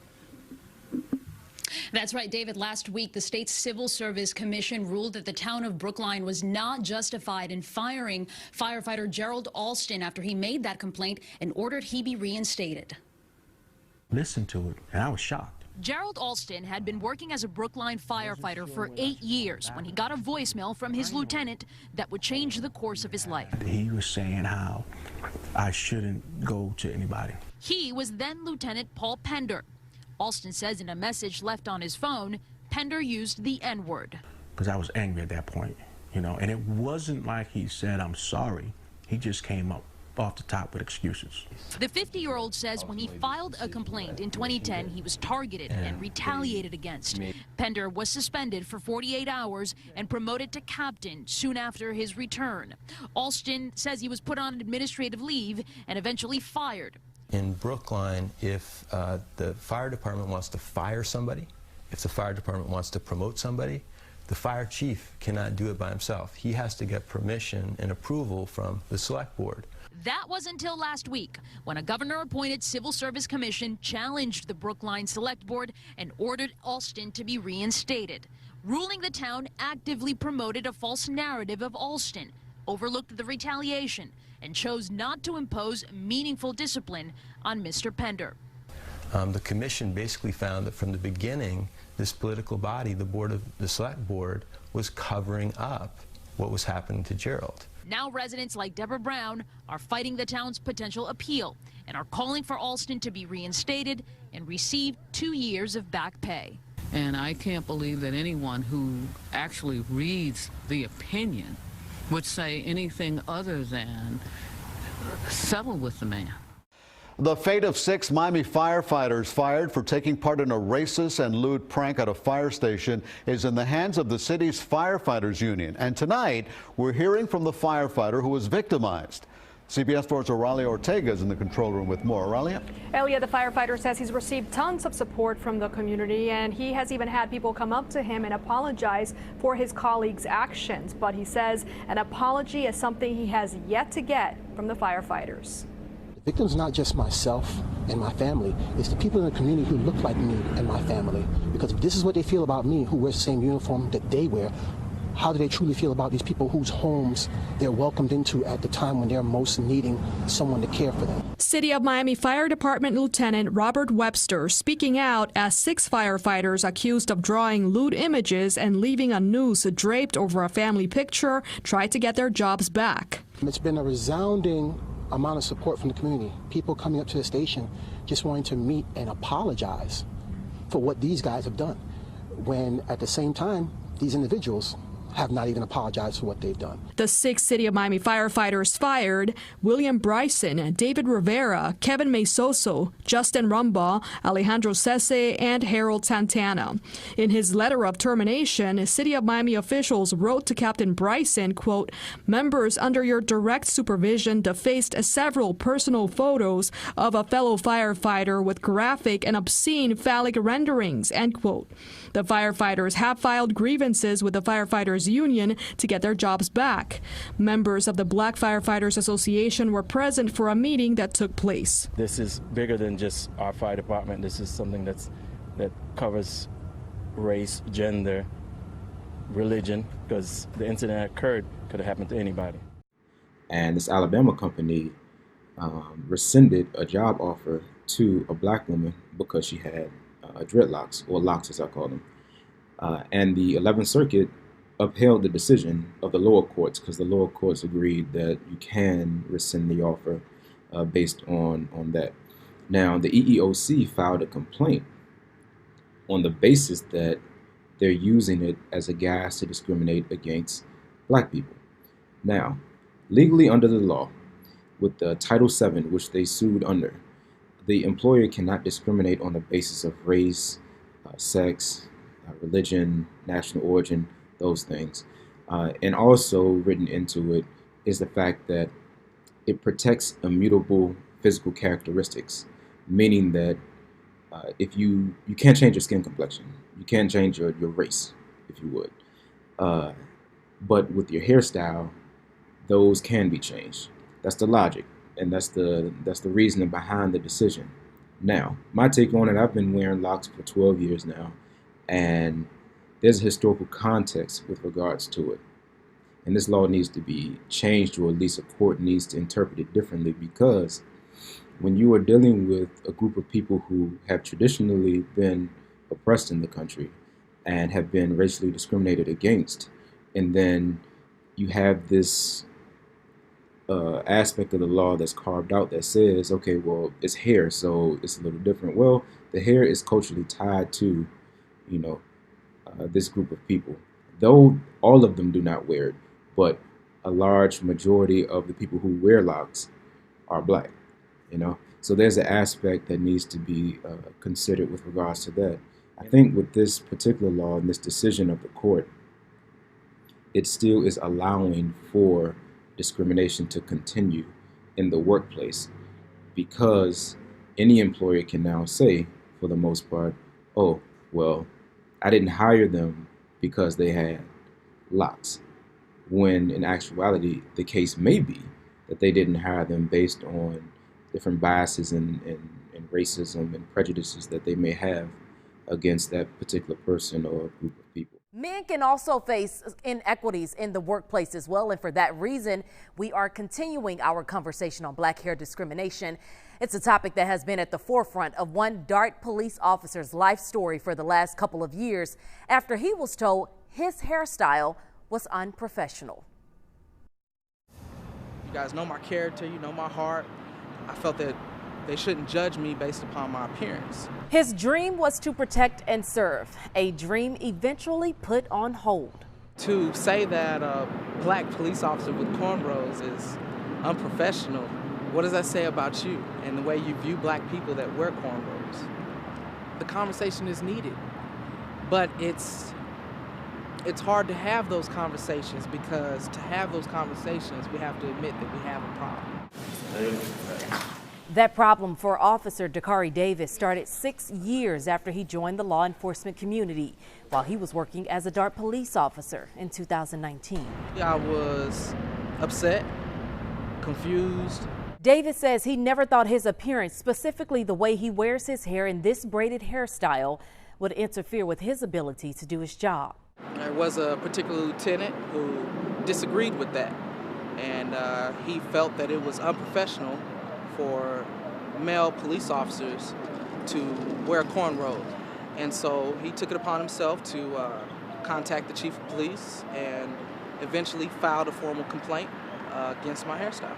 That's right, David. Last week, the state's Civil Service Commission ruled that the town of Brookline was not justified in firing firefighter Gerald Alston after he made that complaint and ordered he be reinstated. Listened to it, and I was shocked. Gerald Alston had been working as a Brookline firefighter for 8 years when he got a voicemail from his lieutenant that would change the course of his life. He was saying how I shouldn't go to anybody. He was then Lieutenant Paul Pender. Alston says in a message left on his phone, Pender used the N-word. Because I was angry at that point, you know, and it wasn't like he said, I'm sorry. He just came up off the top with excuses. The 50-year-old says when he filed a complaint in 2010, he was targeted and retaliated against. Pender was suspended for 48 hours and promoted to captain soon after his return. Alston says he was put on administrative leave and eventually fired. In Brookline, if the fire department wants to fire somebody, if the fire department wants to promote somebody, the fire chief cannot do it by himself. He has to get permission and approval from the select board. That was until last week, when a governor-appointed Civil Service Commission challenged the Brookline Select Board and ordered Alston to be reinstated, ruling the town actively promoted a false narrative of Alston, overlooked the retaliation, and chose not to impose meaningful discipline on Mr. Pender. The commission basically found that from the beginning, this political body, the select board, was covering up what was happening to Gerald. Now residents like Deborah Brown are fighting the town's potential appeal and are calling for Alston to be reinstated and receive 2 years of back pay. And I can't believe that anyone who actually reads the opinion would say anything other than settle with the man. The fate of 6 Miami firefighters fired for taking part in a racist and lewd prank at a fire station is in the hands of the city's firefighters union. And tonight, we're hearing from the firefighter who was victimized. CBS 4's Oralia Ortega is in the control room with more. Oralia? Elia, the firefighter says he's received tons of support from the community, and he has even had people come up to him and apologize for his colleagues' actions. But he says an apology is something he has yet to get from the firefighters. The victim's not just myself and my family, it's the people in the community who look like me and my family. Because if this is what they feel about me, who wears the same uniform that they wear, how do they truly feel about these people whose homes they're welcomed into at the time when they're most needing someone to care for them? City of Miami Fire Department Lieutenant Robert Webster speaking out as 6 firefighters accused of drawing lewd images and leaving a noose draped over a family picture tried to get their jobs back. It's been a resounding amount of support from the community. People coming up to the station just wanting to meet and apologize for what these guys have done, when at the same time, these individuals have not even apologized for what they've done. The 6 City of Miami firefighters fired: William Bryson, David Rivera, Kevin Mesoso, Justin Rumbaugh, Alejandro Cese, and Harold Santana. In his letter of termination, City of Miami officials wrote to Captain Bryson, quote, "Members under your direct supervision defaced several personal photos of a fellow firefighter with graphic and obscene phallic renderings," end quote. The firefighters have filed grievances with the firefighters union to get their jobs back. Members of the Black Firefighters Association were present for a meeting that took place. This is bigger than just our fire department. This is something that covers race, gender, religion, because the incident that occurred could have happened to anybody. And this Alabama company rescinded a job offer to a black woman because she had dreadlocks, or locks as I call them. And the 11th Circuit upheld the decision of the lower courts, because the lower courts agreed that you can rescind the offer based on that. Now, the EEOC filed a complaint on the basis that they're using it as a guise to discriminate against black people. Now, legally under the law, with the Title VII, which they sued under, the employer cannot discriminate on the basis of race, sex, religion, national origin, those things. And also written into it is the fact that it protects immutable physical characteristics, meaning that if you can't change your skin complexion, you can't change your race, if you would. But with your hairstyle, those can be changed. That's the logic, and that's the reasoning behind the decision. Now, my take on it, I've been wearing locks for 12 years now, and there's a historical context with regards to it. And this law needs to be changed, or at least a court needs to interpret it differently, because when you are dealing with a group of people who have traditionally been oppressed in the country and have been racially discriminated against, and then you have this aspect of the law that's carved out that says, okay, well, it's hair, so it's a little different. Well, the hair is culturally tied to, this group of people. Though all of them do not wear it, but a large majority of the people who wear locks are black, So there's an aspect that needs to be considered with regards to that. I think with this particular law and this decision of the court, it still is allowing for discrimination to continue in the workplace, because any employer can now say, for the most part, oh, well, I didn't hire them because they had locks, when in actuality the case may be that they didn't hire them based on different biases and racism and prejudices that they may have against that particular person or group of people. Men can also face inequities in the workplace as well, and for that reason, we are continuing our conversation on black hair discrimination. It's a topic that has been at the forefront of one Dart police officer's life story for the last couple of years after he was told his hairstyle was unprofessional. You guys know my character, you know my heart. I felt that they shouldn't judge me based upon my appearance. His dream was to protect and serve, a dream eventually put on hold. To say that a black police officer with cornrows is unprofessional, what does that say about you and the way you view black people that wear cornrows? The conversation is needed, but it's hard to have those conversations, because to have those conversations, we have to admit that we have a problem. That problem for Officer Dakari Davis started 6 years after he joined the law enforcement community while he was working as a Dart police officer in 2019. I was upset, confused. Davis says he never thought his appearance, specifically the way he wears his hair in this braided hairstyle, would interfere with his ability to do his job. There was a particular lieutenant who disagreed with that, and he felt that it was unprofessional for male police officers to wear cornrows. And so he took it upon himself to contact the chief of police and eventually filed a formal complaint against my hairstyle.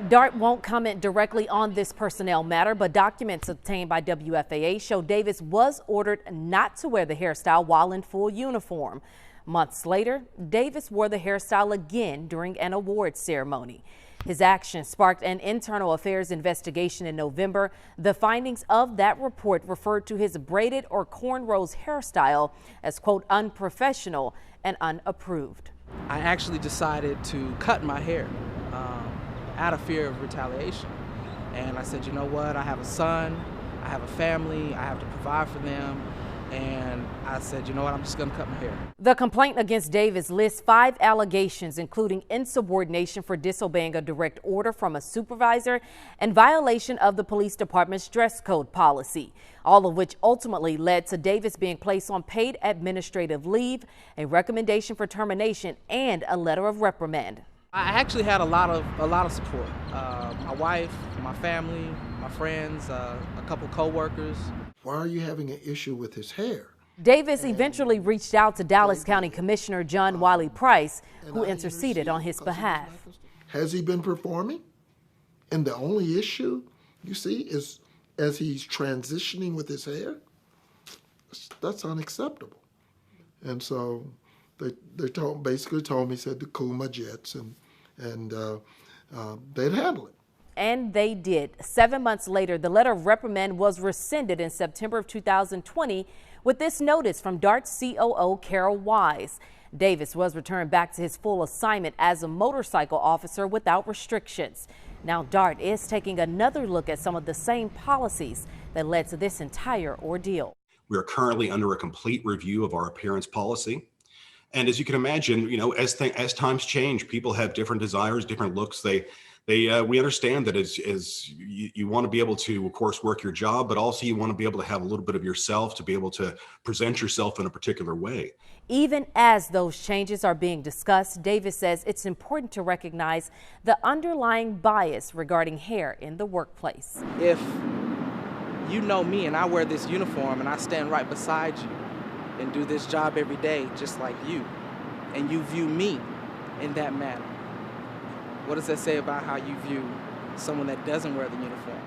Dart won't comment directly on this personnel matter, but documents obtained by WFAA show Davis was ordered not to wear the hairstyle while in full uniform. Months later, Davis wore the hairstyle again during an awards ceremony. His actions sparked an internal affairs investigation in November. The findings of that report referred to his braided or cornrows hairstyle as, quote, unprofessional and unapproved. I actually decided to cut my hair out of fear of retaliation. And I said, you know what, I have a son, I have a family, I have to provide for them. And I said, you know what, I'm just gonna cut my hair. The complaint against Davis lists 5 allegations, including insubordination for disobeying a direct order from a supervisor and violation of the police department's dress code policy, all of which ultimately led to Davis being placed on paid administrative leave, a recommendation for termination, and a letter of reprimand. I actually had a lot of support. My wife, my family, my friends, a couple co-workers. Why are you having an issue with his hair? Davis eventually reached out to Dallas County Commissioner John Wiley Price, who interceded on his behalf. Has he been performing? And the only issue, you see, is as he's transitioning with his hair. That's unacceptable. And so they basically told me, said to cool my jets, and they'd handle it. And they did. 7 months later, the letter of reprimand was rescinded in September of 2020 with this notice from DART COO Carol Wise. Davis was returned back to his full assignment as a motorcycle officer without restrictions. Now DART is taking another look at some of the same policies that led to this entire ordeal. We are currently under a complete review of our appearance policy. And as you can imagine, as times change, people have different desires, different looks. We understand that as you want to be able to, of course, work your job, but also you want to be able to have a little bit of yourself to be able to present yourself in a particular way. Even as those changes are being discussed, Davis says it's important to recognize the underlying bias regarding hair in the workplace. If you know me and I wear this uniform and I stand right beside you and do this job every day just like you, and you view me in that manner, what does that say about how you view someone that doesn't wear the uniform?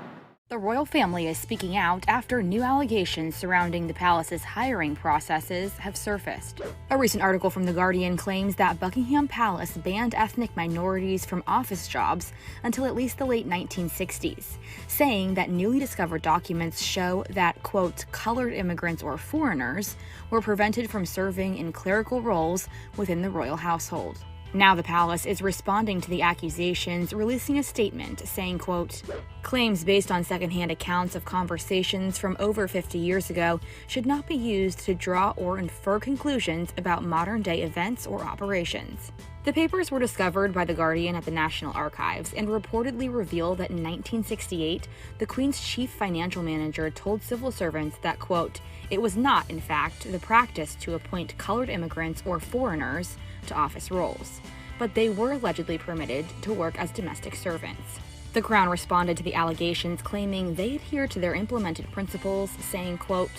The royal family is speaking out after new allegations surrounding the palace's hiring processes have surfaced. A recent article from The Guardian claims that Buckingham Palace banned ethnic minorities from office jobs until at least the late 1960s, saying that newly discovered documents show that, quote, colored immigrants or foreigners were prevented from serving in clerical roles within the royal household. Now the palace is responding to the accusations, releasing a statement saying, quote, claims based on secondhand accounts of conversations from over 50 years ago should not be used to draw or infer conclusions about modern-day events or operations. The papers were discovered by The Guardian at the National Archives and reportedly reveal that in 1968, the Queen's chief financial manager told civil servants that, quote, it was not, in fact, the practice to appoint colored immigrants or foreigners to office roles, but they were allegedly permitted to work as domestic servants. The Crown responded to the allegations, claiming they adhere to their implemented principles, saying, quote,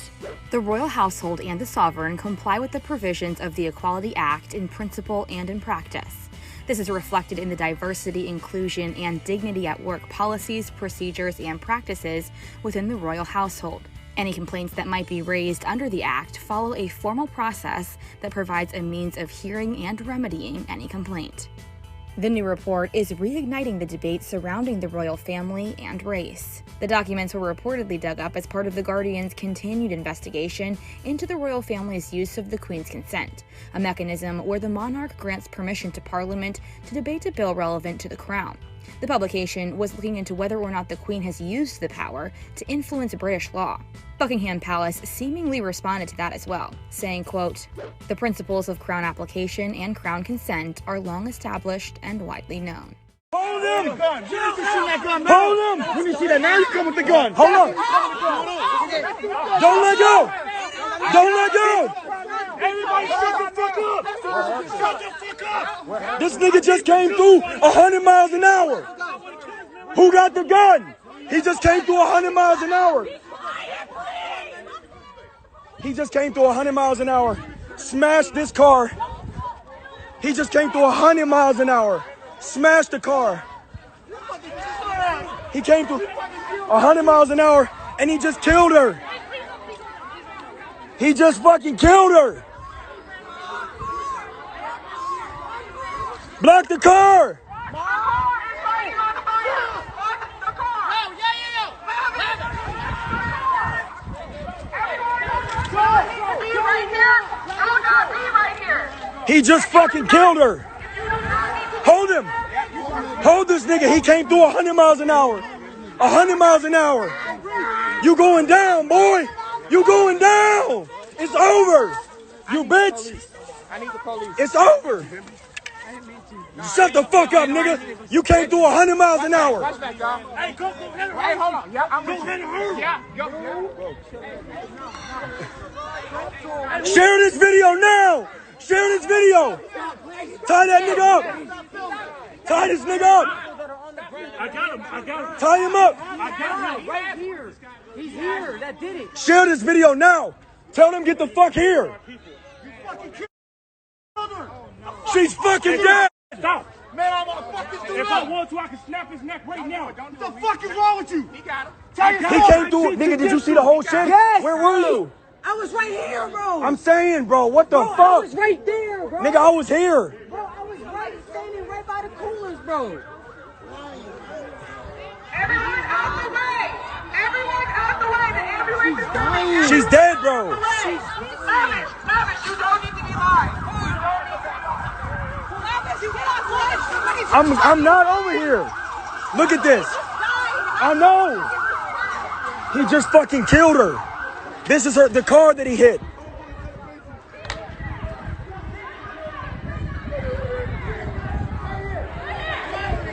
the royal household and the sovereign comply with the provisions of the Equality Act in principle and in practice. This is reflected in the diversity, inclusion, and dignity at work policies, procedures, and practices within the royal household. Any complaints that might be raised under the Act follow a formal process that provides a means of hearing and remedying any complaint. The new report is reigniting the debate surrounding the royal family and race. The documents were reportedly dug up as part of The Guardian's continued investigation into the royal family's use of the Queen's consent, a mechanism where the monarch grants permission to Parliament to debate a bill relevant to the Crown. The publication was looking into whether or not the Queen has used the power to influence British law. Buckingham Palace seemingly responded to that as well, saying, quote, the principles of Crown application and Crown consent are long established and widely known. Hold him! Hold him! Let me see that. Now you come with the gun. Hold on. Don't let go! Don't let go! Everybody shut the fuck up! Shut the fuck up! This nigga just came through 100 miles an hour. Who got the gun? He just came through 100 miles an hour. He just came through 100 miles an hour. Smashed this car. He just came through 100 miles an hour. Smashed the car. He came through 100 miles an hour and he just killed her. He just fucking killed her. Block the car. He just fucking killed her. Hold him. Hold this nigga. He came through 100 miles an hour. 100 miles an hour. You going down, boy. You going down. It's over. You bitch. It's over. Shut the fuck up, nigga. You came through 100 miles an hour. Hey, go hey, hold on. Yeah, I'm going to yeah, Share this video now. Share this video. Tie that nigga up. Tie this nigga up. I got him. Tie him up. I got him. Right here. He's here. That did it. Share this video now. Tell them get the fuck here. She's fucking dead. Stop. Man, I'm gonna fuck this dude If up. I want to, I can snap his neck right now. What the fuck is wrong with you? He got him. He came through. Nigga, did you see the whole shit? Yes. Where were you? I was right here, bro. I'm saying, bro, what the fuck? I was right there, bro. Nigga, I was here. Bro, I was standing right by the coolers, bro. Everyone out the way. Everyone out the way. The ambulance is coming. She's dead, bro. Stop it. You don't need to be live. You get off. I'm not over here. Look at this. I know. He just fucking killed her. This is the car that he hit.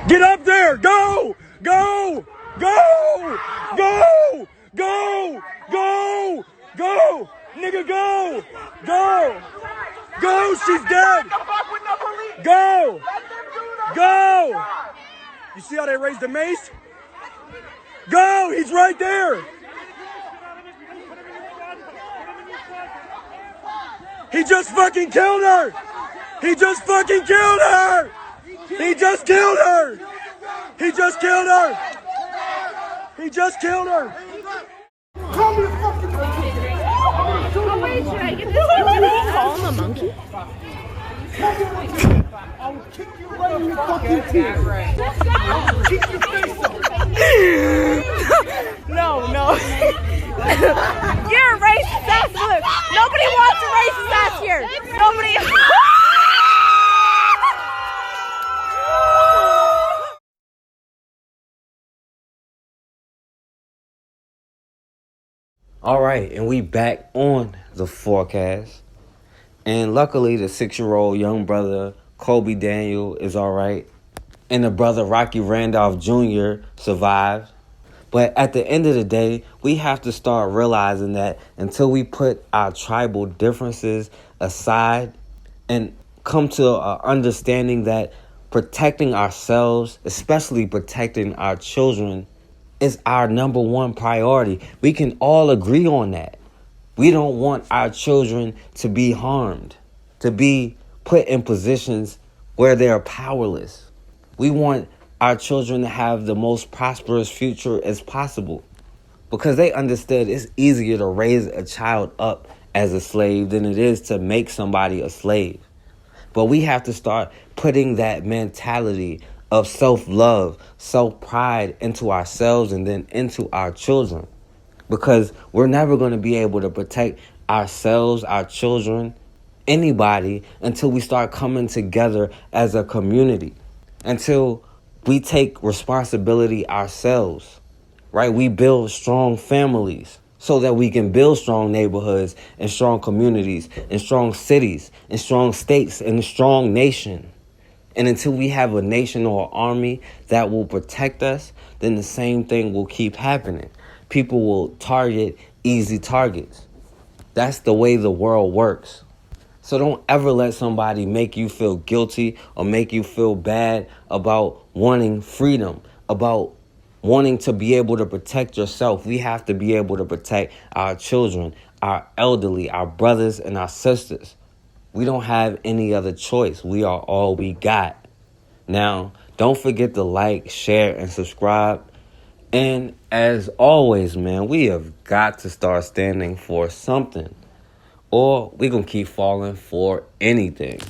Get up there. Go. Go. Go. Go. Go. Go. Go. Nigga, go. Go. Go. She's dead. Go. Go. You see how they raised the mace? Go. He's right there. He just fucking killed her! He just fucking killed her! He just killed her! He just killed her! He just killed her! Call me a fucking monkey. Oh, wait, should I get this? Call him a monkey? I will kick you right in your fucking teeth. I will kick your face off. No. You're a racist ass. Look, nobody wants a racist ass here. Nobody. All right, and we back on the forecast. And luckily, the 6-year-old young brother, Coby Daniel, is all right. And the brother, Rocky Randolph Jr., survived. But at the end of the day, we have to start realizing that until we put our tribal differences aside and come to an understanding that protecting ourselves, especially protecting our children, is our number one priority. We can all agree on that. We don't want our children to be harmed, to be put in positions where they're powerless. We want our children to have the most prosperous future as possible because they understood it's easier to raise a child up as a slave than it is to make somebody a slave. But we have to start putting that mentality of self-love, self-pride into ourselves and then into our children, because we're never going to be able to protect ourselves, our children, anybody until we start coming together as a community, until we take responsibility ourselves, right? We build strong families so that we can build strong neighborhoods and strong communities and strong cities and strong states and a strong nation. And until we have a nation or an army that will protect us, then the same thing will keep happening. People will target easy targets. That's the way the world works. So don't ever let somebody make you feel guilty or make you feel bad about wanting freedom, about wanting to be able to protect yourself. We have to be able to protect our children, our elderly, our brothers and our sisters. We don't have any other choice. We are all we got. Now, don't forget to like, share, and subscribe. And as always, man, we have got to start standing for something, or we're going to keep falling for anything.